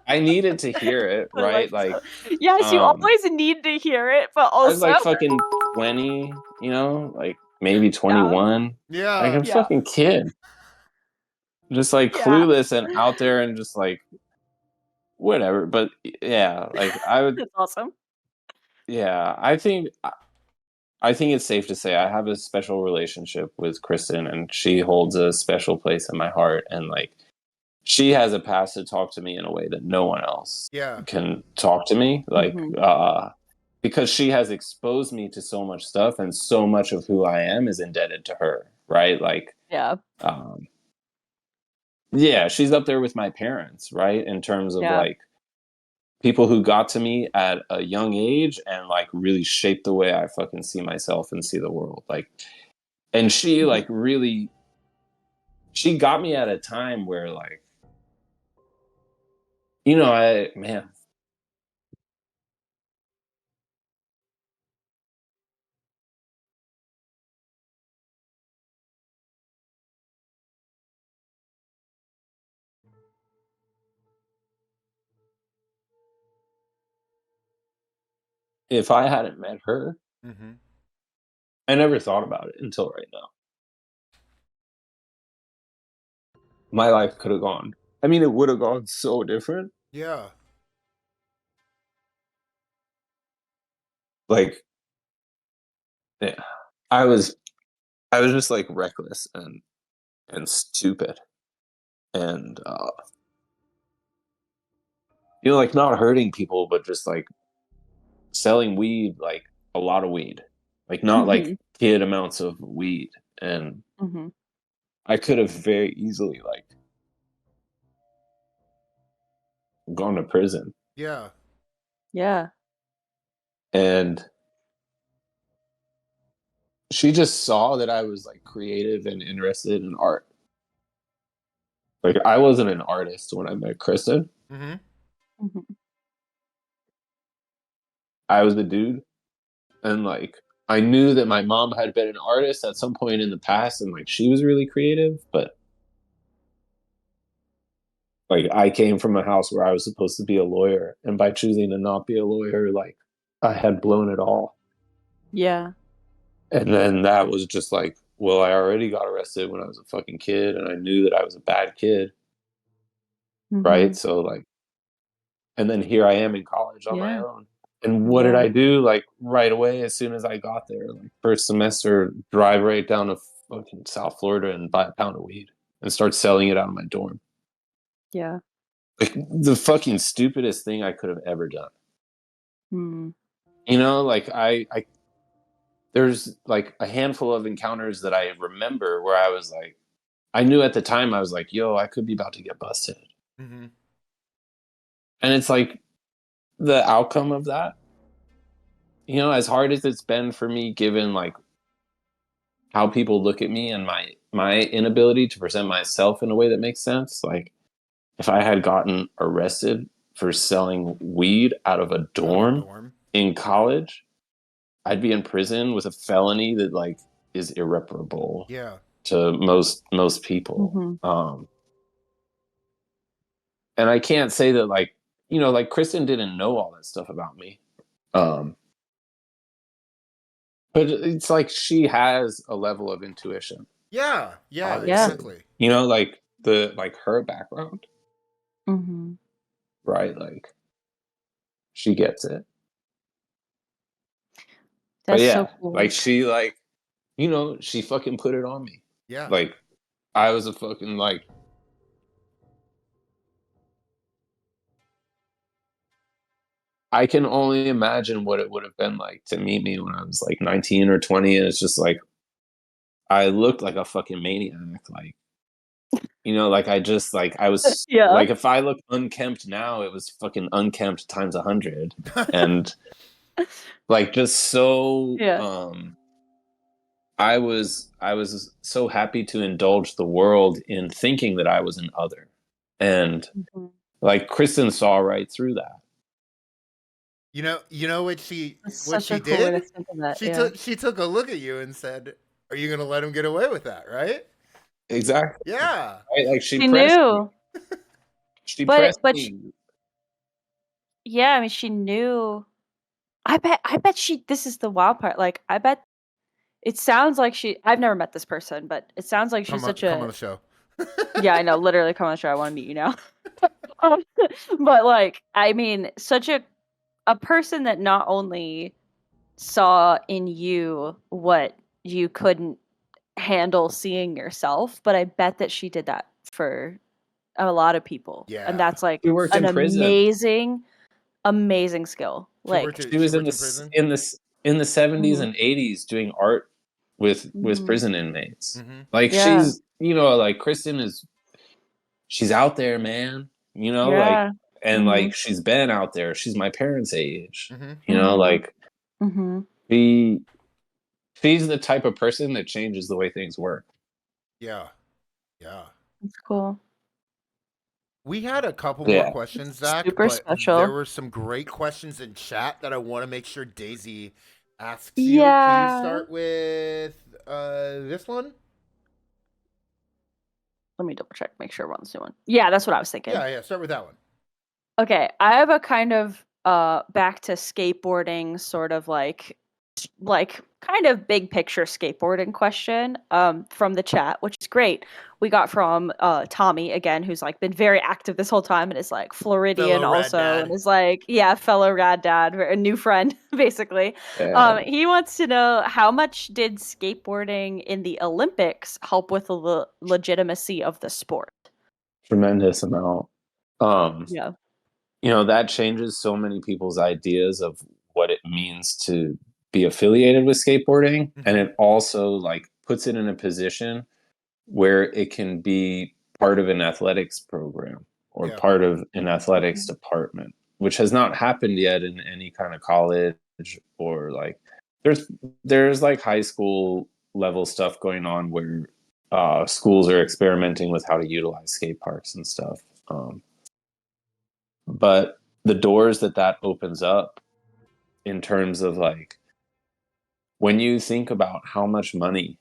I needed to hear it, right? Like, yes, you always need to hear it, but I was also like fucking 20, you know, like maybe 21. Yeah. Like, I'm a fucking kid. Just like clueless and out there and just like whatever. But yeah, like I would. That's awesome. Yeah, I think it's safe to say I have a special relationship with Kristen, and she holds a special place in my heart. And like, she has a pass to talk to me in a way that no one else can talk to me. Like, because she has exposed me to so much stuff, and so much of who I am is indebted to her. Right? Like, yeah, she's up there with my parents, right? In terms of like people who got to me at a young age and like really shaped the way I fucking see myself and see the world. Like, and she like really, she got me at a time where like, you know, man. If I hadn't met her, I never thought about it until right now. My life could have gone. I mean, it would have gone so different. Yeah. Like, yeah, I was just like reckless and stupid, and you know, like not hurting people, but just like selling weed, like a lot of weed, like not like kid amounts of weed, and I could have very easily like gone to prison. Yeah. Yeah. And she just saw that I was like creative and interested in art. Like, I wasn't an artist when I met Kristen. I was a dude, and like I knew that my mom had been an artist at some point in the past, and like she was really creative, but like I came from a house where I was supposed to be a lawyer, and by choosing to not be a lawyer, like I had blown it all. Yeah. And then that was just like, well, I already got arrested when I was a fucking kid, and I knew that I was a bad kid. Right? So like, and then here I am in college on my own. And what did I do? Like right away, as soon as I got there, like first semester, drive right down to fucking South Florida and buy a pound of weed and start selling it out of my dorm. Yeah. Like the fucking stupidest thing I could have ever done. You know, like there's like a handful of encounters that I remember where I was like, I knew at the time I was like, yo, I could be about to get busted. And it's like the outcome of that, you know, as hard as it's been for me, given like how people look at me and my inability to present myself in a way that makes sense. Like, if I had gotten arrested for selling weed out of a dorm in college, I'd be in prison with a felony that like is irreparable to most people. And I can't say that like, you know, like Kristen didn't know all that stuff about me. But it's like she has a level of intuition. Yeah. Yeah. Obviously. Exactly. You know, like her background. Right? Like, she gets it. That's but yeah, so cool. like she like, you know, she fucking put it on me. Yeah. Like, I was a fucking like, I can only imagine what it would have been like to meet me when I was like 19 or 20, and it's just like I looked like a fucking maniac. Like, You know, like I just like I was Yeah. like if I look unkempt now, it was fucking unkempt times 100, and like just so Yeah. I was so happy to indulge the world in thinking that I was an other, and Mhm. like Kristen saw right through that. You know what That's what such she a cool way to did? think of that. She Yeah. took a look at you and said, "Are you gonna let him get away with that?" Right? Exactly. Yeah. Right? Like She knew. she But pressed but sh me. yeah, I mean, she knew. I bet she this is the wild part, like, I bet it sounds like I've never met this person, but it sounds like she's such Come on a the show. yeah, I know, literally, come on the show, I wanna meet you now. Um, but, like, I mean, such a person that not only saw in you what you couldn't handle seeing yourself, but I bet that she did that for a lot of people, and Yeah. that's, like, She worked an in prison. amazing, amazing skill, like She was She worked in prison. in the 70s Mhm, and 80s doing art with mhm, prison inmates. Mm-hmm. Like yeah, she's, you know, like Kristen is she's out there, man. You know, like yeah, and mhm, like she's been out there. She's my parents' age. Mm-hmm. You know, mhm, like mhm, she she's the type of person that changes the way things work. Yeah. Yeah. that's cool. We had a couple more Yeah. questions, It's Zach, super but there special. were some great questions in chat that I want to make sure Daisy asks you. Can you Yeah. start with this one? Let me double check, make sure we're on the same one. Yeah, that's what I was thinking. Yeah, yeah. Start with that one. Okay, I have a kind of back to skateboarding sort of like kind of big picture skateboarding question from the chat, which is great. We got from Tommy again, who's like been very active this whole time and is like Floridian Fellow rad also and dad. is like, yeah, fellow rad dad, a new friend basically. Yeah. He wants to know how much did skateboarding in the Olympics help with the legitimacy of the sport? Tremendous amount. Um, Yeah. you know, that changes so many people's ideas of what it means to be affiliated with skateboarding. And Mm-hmm. it also like puts it in a position where it can be part of an athletics program or Yeah. part of an athletics Mhm. department, which has not happened yet in any kind of college or like there's there's like high school level stuff going on where schools are experimenting with how to utilize skate parks and stuff. But the doors that that opens up in terms of like when you think about how much money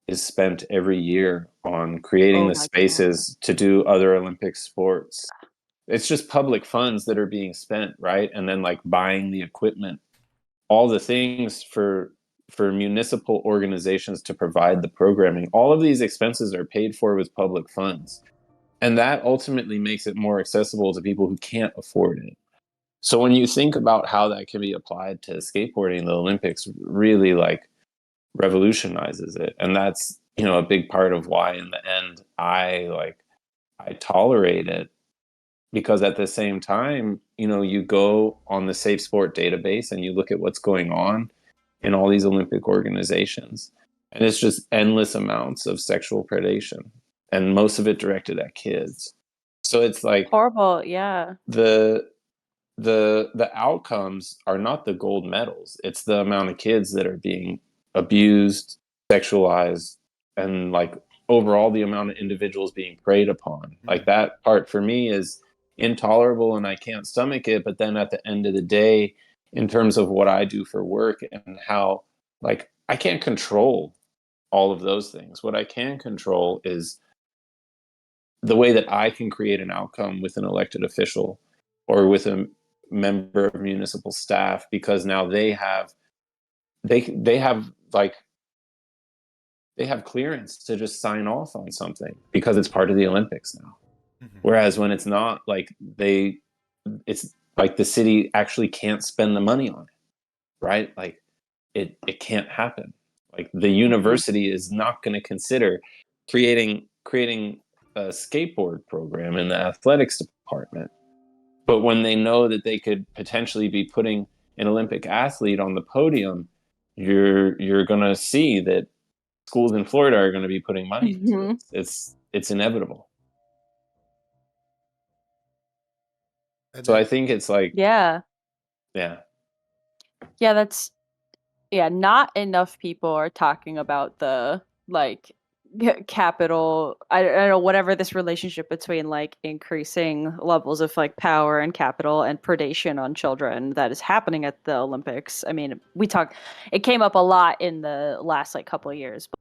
is spent every year on creating Oh the my god. spaces to do other Olympic sports. It's just public funds that are being spent, right? And then like buying the equipment, all the things for municipal organizations to provide the programming. All of these expenses are paid for with public funds. And that ultimately makes it more accessible to people who can't afford it. So when you think about how that can be applied to skateboarding, the Olympics really like revolutionizes it. And that's, you know, a big part of why in the end I tolerate it because at the same time, you know, you go on the Safe Sport database and you look at what's going on in all these Olympic organizations. And it's just endless amounts of sexual predation and most of it directed at kids. So it's like Horrible, yeah. the the outcomes are not the gold medals. It's the amount of kids that are being abused, sexualized, and like overall the amount of individuals being preyed upon. Like Mm-hmm. that part for me is intolerable and I can't stomach it. But then at the end of the day, in terms of what I do for work and how like I can't control all of those things. What I can control is the way that I can create an outcome with an elected official or with a member of municipal staff because now they have like they have clearance to just sign off on something because it's part of the Olympics now. Mm-hmm. Whereas when it's not, like it's like the city actually can't spend the money on it, right? Like it can't happen. Like the Mhm. university is not going to consider creating a skateboard program in the athletics department. But when they know that they could potentially be putting an Olympic athlete on the podium, you're going to see that schools in Florida are going to be putting money into it. Mhm. It's inevitable. And So then, I think it's like, Yeah. yeah, That's not enough people are talking about the like capital. I don't know, whatever this relationship between like increasing levels of like power and capital and predation on children that is happening at the Olympics. I mean, it came up a lot in the last like couple of years, but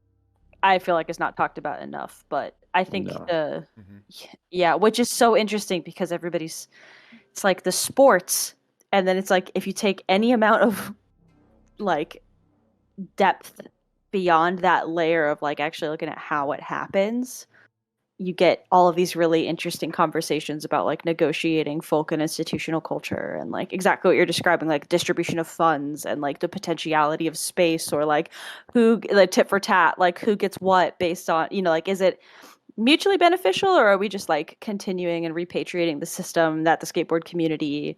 I feel like it's not talked about enough. But I think no, Mhm. yeah, which is so interesting because it's like the sports, and then it's like if you take any amount of like depth beyond that layer of like actually looking at how it happens, you get all of these really interesting conversations about like negotiating folk and institutional culture and like exactly what you're describing, like distribution of funds and like the potentiality of space, or like who, like tit for tat, like who gets what based on, like is it mutually beneficial, or are we just like continuing and repatriating the system that the skateboard community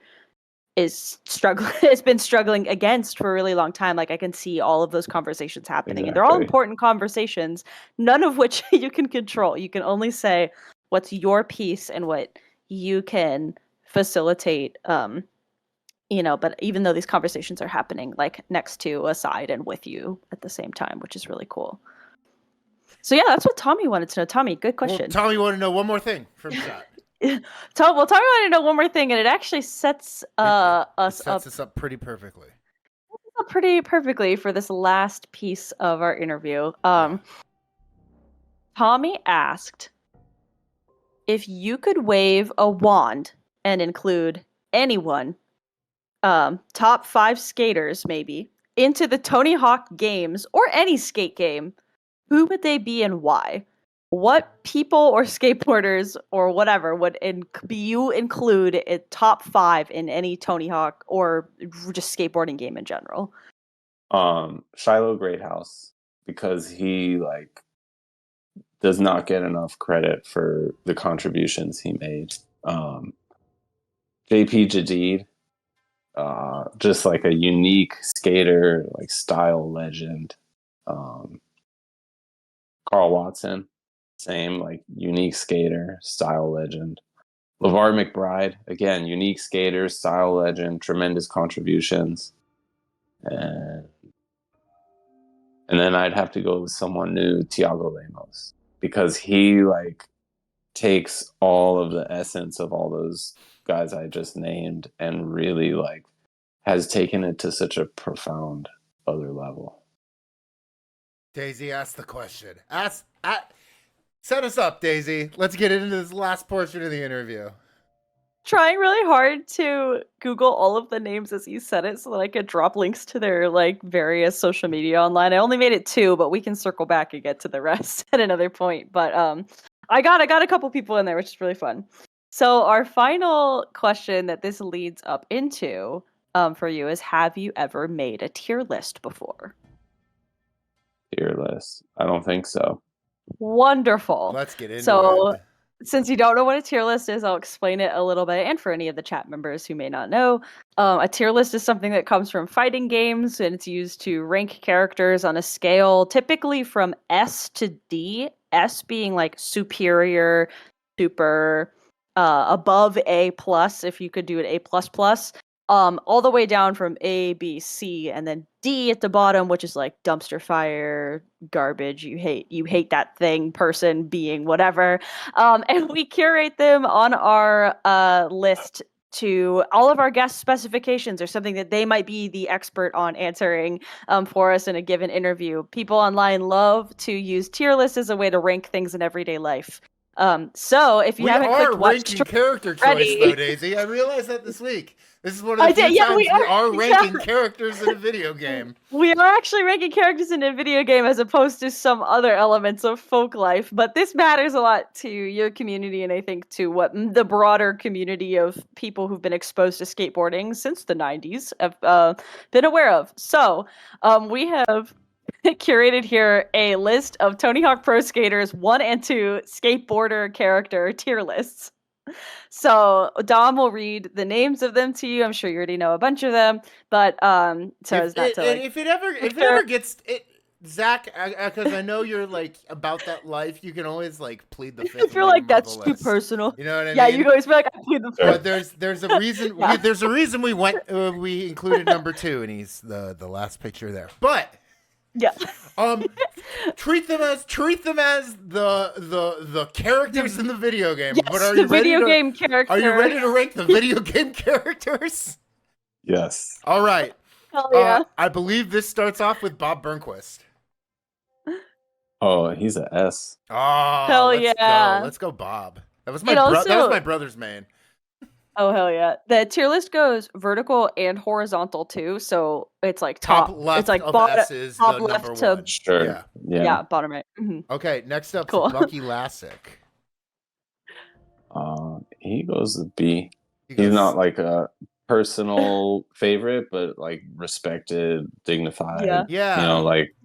is struggling has been struggling against for a really long time. Like I can see all of those conversations happening, and they're all exactly. important conversations, none of which you can control. You can only say what's your piece and what you can facilitate. But even though these conversations are happening like next to, aside, and with you at the same time, which is really cool. So yeah, that's what Tommy wanted to know. Tommy, good Well, question. Tommy wanted to know one more thing from chat. Tommy wanted to know one more thing, and it actually sets It us sets up us up pretty perfectly. pretty perfectly for this last piece of our interview. Yeah. Tommy asked if you could wave a wand and include anyone, top 5 skaters maybe, into the Tony Hawk games or any skate game, who would they be and why? What people or skateboarders or whatever would you include a top 5 in any Tony Hawk or just skateboarding game in general? Shiloh Greathouse, because he like does not get enough credit for the contributions he made. JP Jadid, just like a unique skater, like style legend. Um, Carl Watson, same, like unique skater, style legend. LeVar McBride, again, unique skater, style legend, tremendous contributions. And then I'd have to go with someone new, Tiago Lemos, because he like takes all of the essence of all those guys I just named and really like has taken it to such a profound other level. Daisy asked the question. Set us up, Daisy. Let's get into this last portion of the interview. Trying really hard to Google all of the names as you said it so that I could drop links to their like various social media online. I only made it 2, but we can circle back and get to the rest at another point. But I got a couple people in there, which is really fun. So our final question that this leads up into for you is, have you ever made a tier list before? Tier list. I don't think so. Wonderful. Let's get into So it. since you don't know what a tier list is, I'll explain it a little bit. And for any of the chat members who may not know, a tier list is something that comes from fighting games, and it's used to rank characters on a scale typically from S to D. S being like superior, super, above A plus, if you could do it A plus plus, all the way down from A, B, C, and then D at the bottom, which is like dumpster fire, garbage. You hate that thing, person, being, whatever. And we curate them on our list to all of our guest specifications, or something that they might be the expert on answering for us in a given interview. People online love to use tier lists as a way to rank things in everyday life. So if you We haven't are clicked watch ranking character choice, already, though, Daisy. I realized that this week. This is one of the I few did. Yeah, times we are ranking yeah. characters in a video game. We are actually ranking characters in a video game as opposed to some other elements of folk life, but this matters a lot to your community, and I think to what the broader community of people who've been exposed to skateboarding since the 90s have been aware of. So we have curated here a list of Tony Hawk Pro Skaters 1 and 2 skateboarder character tier lists. So Dom will read the names of them to you. I'm sure you already know a bunch of them, but so as not to like. If it ever gets it, Zach, because I know you're like about that life, you can always like plead the fifth. If and you're leave like, him off that's the too list. personal. You know what I Yeah, mean? you can always be like, I plead the But fifth. there's a reason Yeah. there's a reason we included number 2, and he's the last picture there. But Yeah. treat them as the characters in the video game. Yes, But are the you ready video to game character. are you ready to rank the video game characters? Yes. All right. Hell yeah. I believe this starts off with Bob Burnquist. Oh, he's a S. Oh, Hell let's yeah. go. Let's go, Bob. That was It also- that was my brother's main. Oh hell yeah. The tier list goes vertical and horizontal too. So it's like top left it's like of bottom, S is top the left number to 1. Sure. Yeah. yeah, bottom right. Mhm. Okay, next up Cool. Bucky Lassick. He goes with B. He He's goes- not like a personal favorite, but like respected, dignified. Yeah. Yeah. You know, like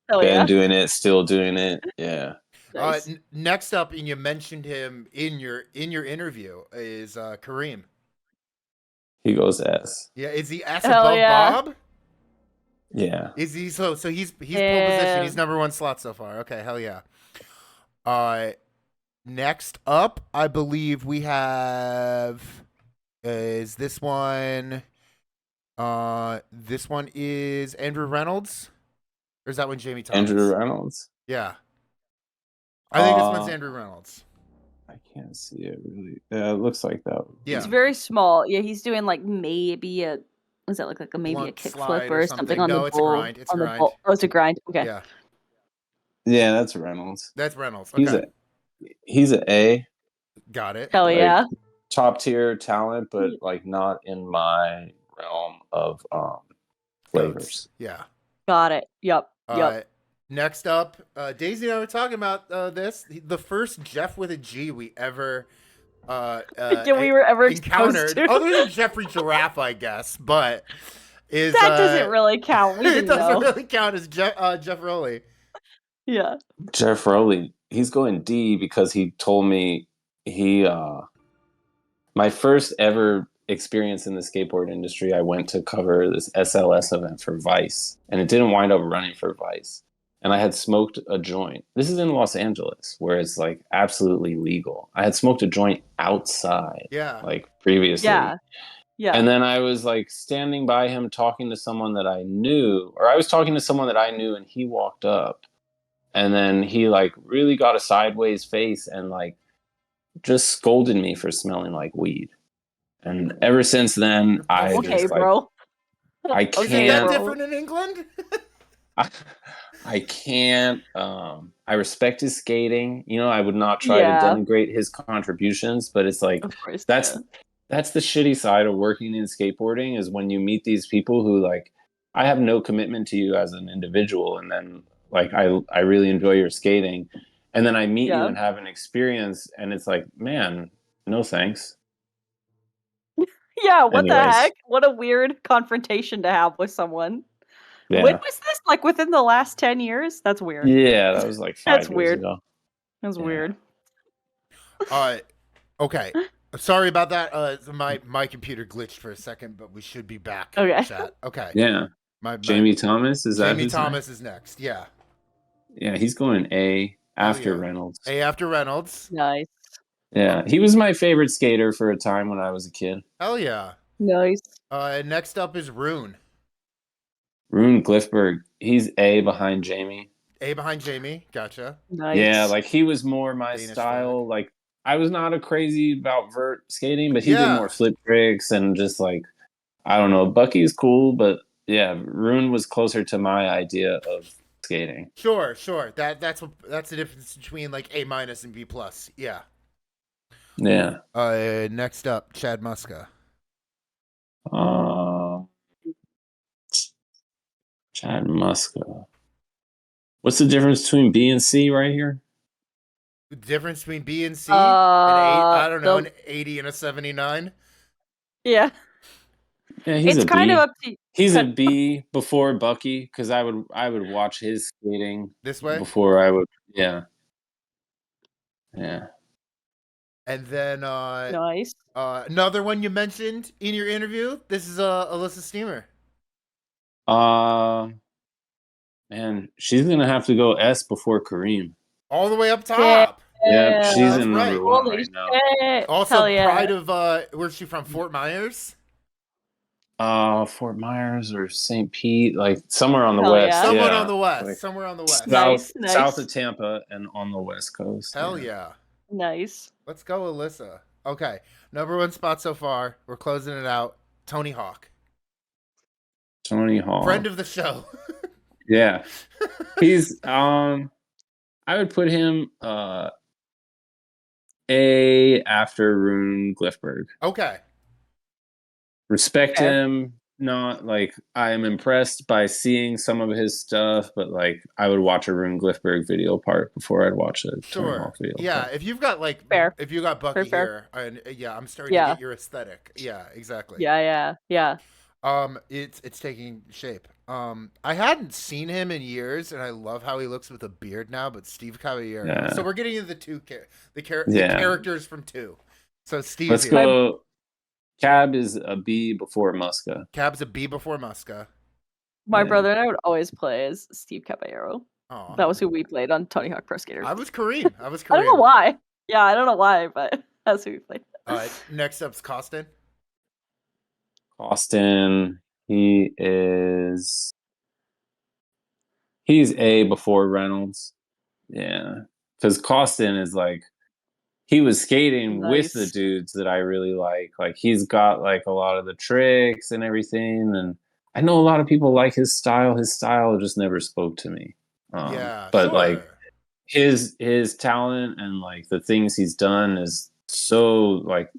Hell been yeah. doing it, still doing it. Yeah. Nice. Next up, and you mentioned him in your interview, is Kareem. He goes S. Yeah, is he S Hell above yeah. Bob? Yeah. Is he so he's pole position. Yeah. He's number 1 slot so far. Okay, hell yeah. Next up, I believe we have is this one. This one is Andrew Reynolds, or is that one Jamie Thomas? Andrew Reynolds. Yeah, I think this one's Andrew Reynolds. I can't see it really. Yeah, it looks like that. Yeah, He's very small. Yeah, he's doing like maybe a does that look like a maybe Blunt a kick slide flip or or something. something on No, the it's a bull? grind. It's a on the grind. bull. Oh, it's a grind. Okay. Yeah, Yeah, that's Reynolds. that's Reynolds. Okay, He's an A. got it. Hell Like, yeah. Top tier talent, but like not in my realm of flavors. Yeah. Got it. Yep. Yep. Next up, Daisy and I were talking about this. The first Jeff with a G we ever we were ever encountered, exposed to. other than Jeffrey Giraffe, I guess, but is That doesn't really count. We it didn't doesn't know. really count as Jeff Rowley. Yeah. Jeff Rowley, he's going D because he told me my first ever experience in the skateboard industry, I went to cover this SLS event for Vice, and it didn't wind up running for Vice. And I had smoked a joint. This is in Los Angeles, where it's like absolutely legal. I had smoked a joint outside, Yeah. like previously. Yeah. Yeah. And then I was like standing by him talking to someone that I knew, or I was talking to someone that I knew, and he walked up. And then he like really got a sideways face and like just scolded me for smelling like weed. And ever since then, I okay, just like, bro. I Is that can't. different in England? I can't. I respect his skating. You know, I would not try Yeah. to denigrate his contributions, but it's like Of course. that's the shitty side of working in skateboarding is when you meet these people who like, I have no commitment to you as an individual, and then like I really enjoy your skating, and then I meet you and have an experience, and it's like, man, no thanks. Yeah, what the Anyways. heck? What a weird confrontation to have with someone. Yeah. When was this? Like within the last 10 years? That's weird. Yeah, that was like 5 That's years weird. ago. That's Yeah. weird. Okay. Sorry about that. My computer glitched for a second, but we should be back. Okay. Chat. Okay. Yeah. My Jamie Thomas, is that Jamie his Thomas name? is next. Yeah. Yeah, he's going A after yeah. Reynolds. A after Reynolds. Nice. Yeah, he was my favorite skater for a time when I was a kid. Hell yeah. Nice. Next up is Rune. Rune Glifberg, he's A behind Jamie. A behind Jamie. Gotcha. Nice. Yeah, like he was more my Danish style. flag. Like I was not a crazy about vert skating, but he did Yeah. more flip tricks and just like, I don't know. Bucky's cool, but yeah, Rune was closer to my idea of skating. Sure. That's the difference between like A minus and B plus. Yeah. Yeah. Next up, Chad Muska. Chad Muska. What's the difference between B and C right here? The difference between B and C, I don't know, an 80 and a 79. Yeah. Yeah, he's It's a kind B. of up to He's a B before Bucky because I would watch his skating This way. before I would. Yeah. And then nice. another one you mentioned in your interview. This is Alyssa Steamer. Man, she's gonna have to go S before Kareem. All the way up top. Yep, she's that's in number right. one Holy right now. shit. Also, Hell yeah. pride of where's she from? Fort Myers. Fort Myers or St. Pete, like somewhere on the Hell west. yeah. Somewhere Yeah, on the west. like Somewhere on the west. Nice, south nice. of Tampa and on the west coast. Hell yeah. Nice. Let's go, Alyssa. Okay, number one spot so far. We're closing it out. Tony Hawk, Tony Hawk, friend of the show. yeah, he's I would put him A after Rune Glifberg. Okay. Respect Fair. him. Not like I am impressed by seeing some of his stuff, but like I would watch a Rune Glifberg video part before I'd watch a Tony Sure. Hawk video Yeah, part. if you've got like, Fair. if you got Bucky Fair. here, and yeah, I'm starting Yeah. to get your aesthetic. Yeah, exactly. Yeah. It's taking shape. I hadn't seen him in years, and I love how he looks with a beard now. But Steve Caballero. Yeah. So we're getting into the Yeah. characters from 2. So Steve, Let's go. Cab is a B before Muska. Cab's a B before Muska. My Yeah. brother and I would always play as Steve Caballero. Aw. That was who we played on Tony Hawk Pro Skater. I was Kareem. I don't know why. Yeah, I don't know why, but that's who we played. All right. Next up's Costin. Austin, he's A before Reynolds. Yeah. Because Costin is like, he was skating with the Nice. dudes that I really like. Like he's got like a lot of the tricks and everything. And I know a lot of people like his style. His style just never spoke to me. Yeah. But sure. like his talent and like the things he's done is so like,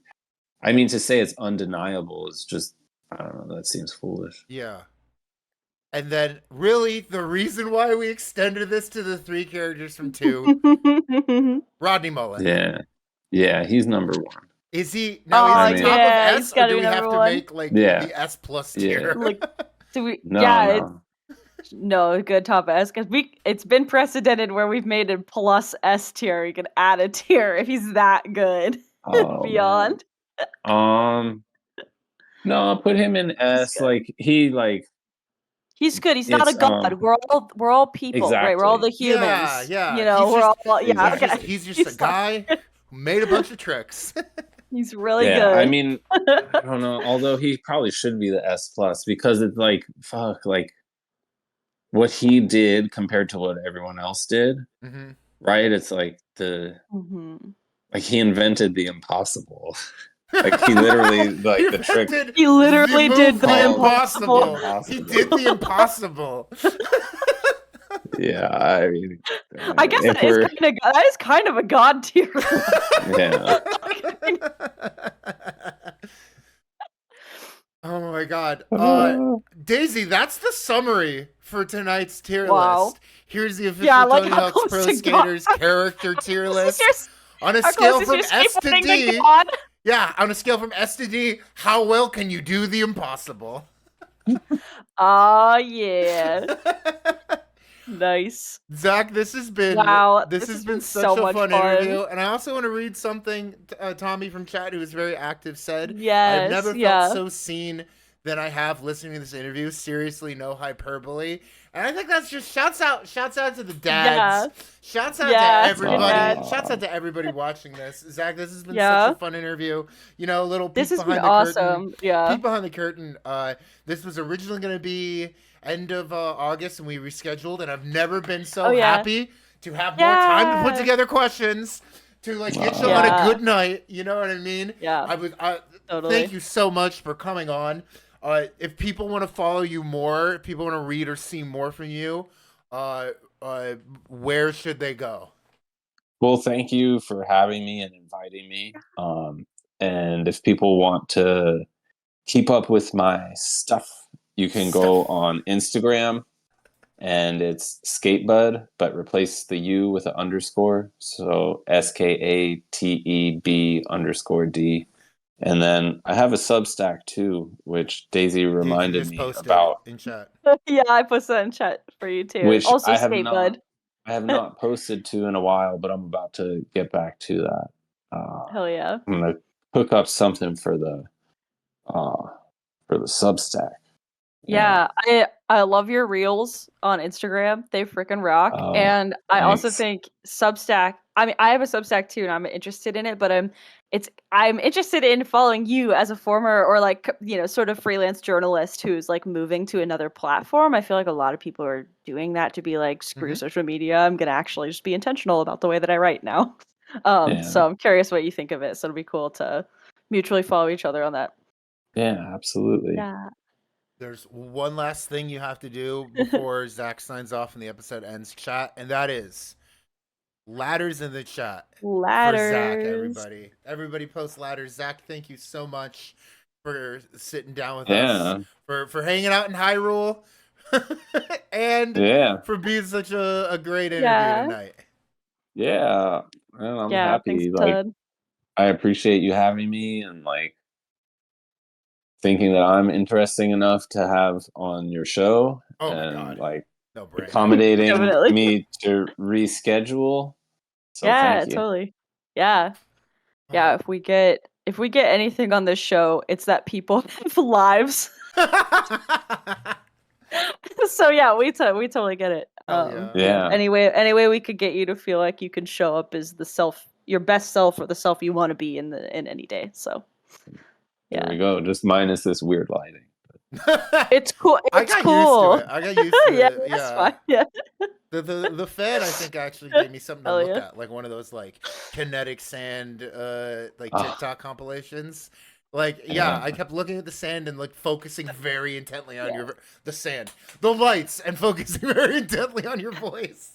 I mean, to say it's undeniable is just, I don't know, that seems foolish. Yeah. And then, really, the reason why we extended this to the 3 characters from 2, Rodney Mullen. Yeah. Yeah, he's number one. Is he now? Oh, Is he top yeah, of he's S, or gotta do be we have number to one. make like Yeah. the S plus Yeah. tier? Like, do we? No, yeah, no. no, good top S because it's been precedented where we've made a plus S tier. You can add a tier if he's that good. Oh, Beyond. man. No, I'll put him in S. good. Like he like He's good. He's not a It's, god. We're all people, right? We're all the Exactly. humans. Yeah. You know, He's we're just- all yeah. Exactly. Okay. He's just a guy who made a bunch of tricks. He's really yeah, good. I mean, I don't know. Although he probably should be the S plus because it's like fuck, like what he did compared to what everyone else did, Mm-hmm. right? It's like Mhm. like he invented the impossible. Like he literally like the trick. He literally did move the called impossible. He did the impossible. Yeah, I mean, I guess if we're- that is kind of a god tier. yeah. Oh my god. Daisy, that's the summary for tonight's tier Wow. list. Here's the official Yeah, like Tony how Hawk's close Pro to Skaters character tier list. On a How scale close is from your S to skateboarding D. God? Yeah, on a scale from S to D, how well can you do the impossible? Oh yeah. Nice. Zach, this has been Wow, This this has has been been such so a much fun fun. interview, and I also want to read something Tommy from chat, who was very active, said. Yes. I've never yeah. felt so seen than I have listening to this interview. Seriously, no hyperbole. And I think that's just shouts out to the dads. Shouts out Yeah, to everybody. dad. Shouts out to everybody watching this. Zach, this has been Yeah. such a fun interview. You know, a little peek This has behind been the curtain. awesome. Yeah. Peek behind the curtain. This was originally going to be end of August, and we rescheduled. And I've never been so Oh, yeah. happy to have more time to put Yeah. together questions, to like get you on Yeah. a good night. You know what I mean? Yeah. Totally. Thank you so much for coming on. If people want to follow you more, if people want to read or see more from you, where should they go? Well, thank you for having me and inviting me. And if people want to keep up with my stuff, you can go on Instagram, and it's skatebud, but replace the U with an underscore. So SKATEB_D. And then I have a Substack too, which Daisy reminded just me posted about. in chat. Yeah, I posted that in chat for you too. Which Also, I have skate not- bud. I have not posted to in a while, but I'm about to get back to that. Hell yeah. I'm gonna hook up something for the Substack. Yeah, I love your reels on Instagram. They freaking rock. Oh, And I also thanks. think Substack. I mean, I have a Substack too, and I'm interested in it. But I'm interested in following you as a former or like sort of freelance journalist who's like moving to another platform. I feel like a lot of people are doing that to be like, screw Mhm. social media. I'm gonna actually just be intentional about the way that I write now. Yeah, So I'm curious what you think of it. So it'll be cool to mutually follow each other on that. yeah, absolutely. Yeah. There's one last thing you have to do before Zach signs off and the episode ends, chat, and that is ladders in the chat for Zach. Ladders. Everybody post ladders. Zach, thank you so much for sitting down with us, Yeah, for hanging out in Hyrule, and yeah, for being such a great interview Yeah. tonight. yeah. And I'm Yeah. Thanks happy. a Like, ton. I appreciate you having me and like thinking that I'm interesting enough to have on your show Oh my and god, like no brainer. accommodating Definitely. me to reschedule. So Yeah, thank you. totally. Yeah. Yeah, if we get anything on this show, it's that people have lives. So yeah, we totally get it. Hell yeah. Yeah. Yeah. Anyway we could get you to feel like you can show up as your best self or the self you want to be in any day. So There yeah. we go. Just minus this weird lighting. It's cool. I It's got used to cool. it. I got used to Yeah, it. that's Yeah. fine. Yeah. The Fed, I think, actually gave me something to Hell look yeah. at, like one of those like kinetic sand like Ah, TikTok compilations. Like, yeah, yeah. I kept looking at the sand and like focusing very intently on Yeah. the sand, the lights, and focusing very intently on your voice.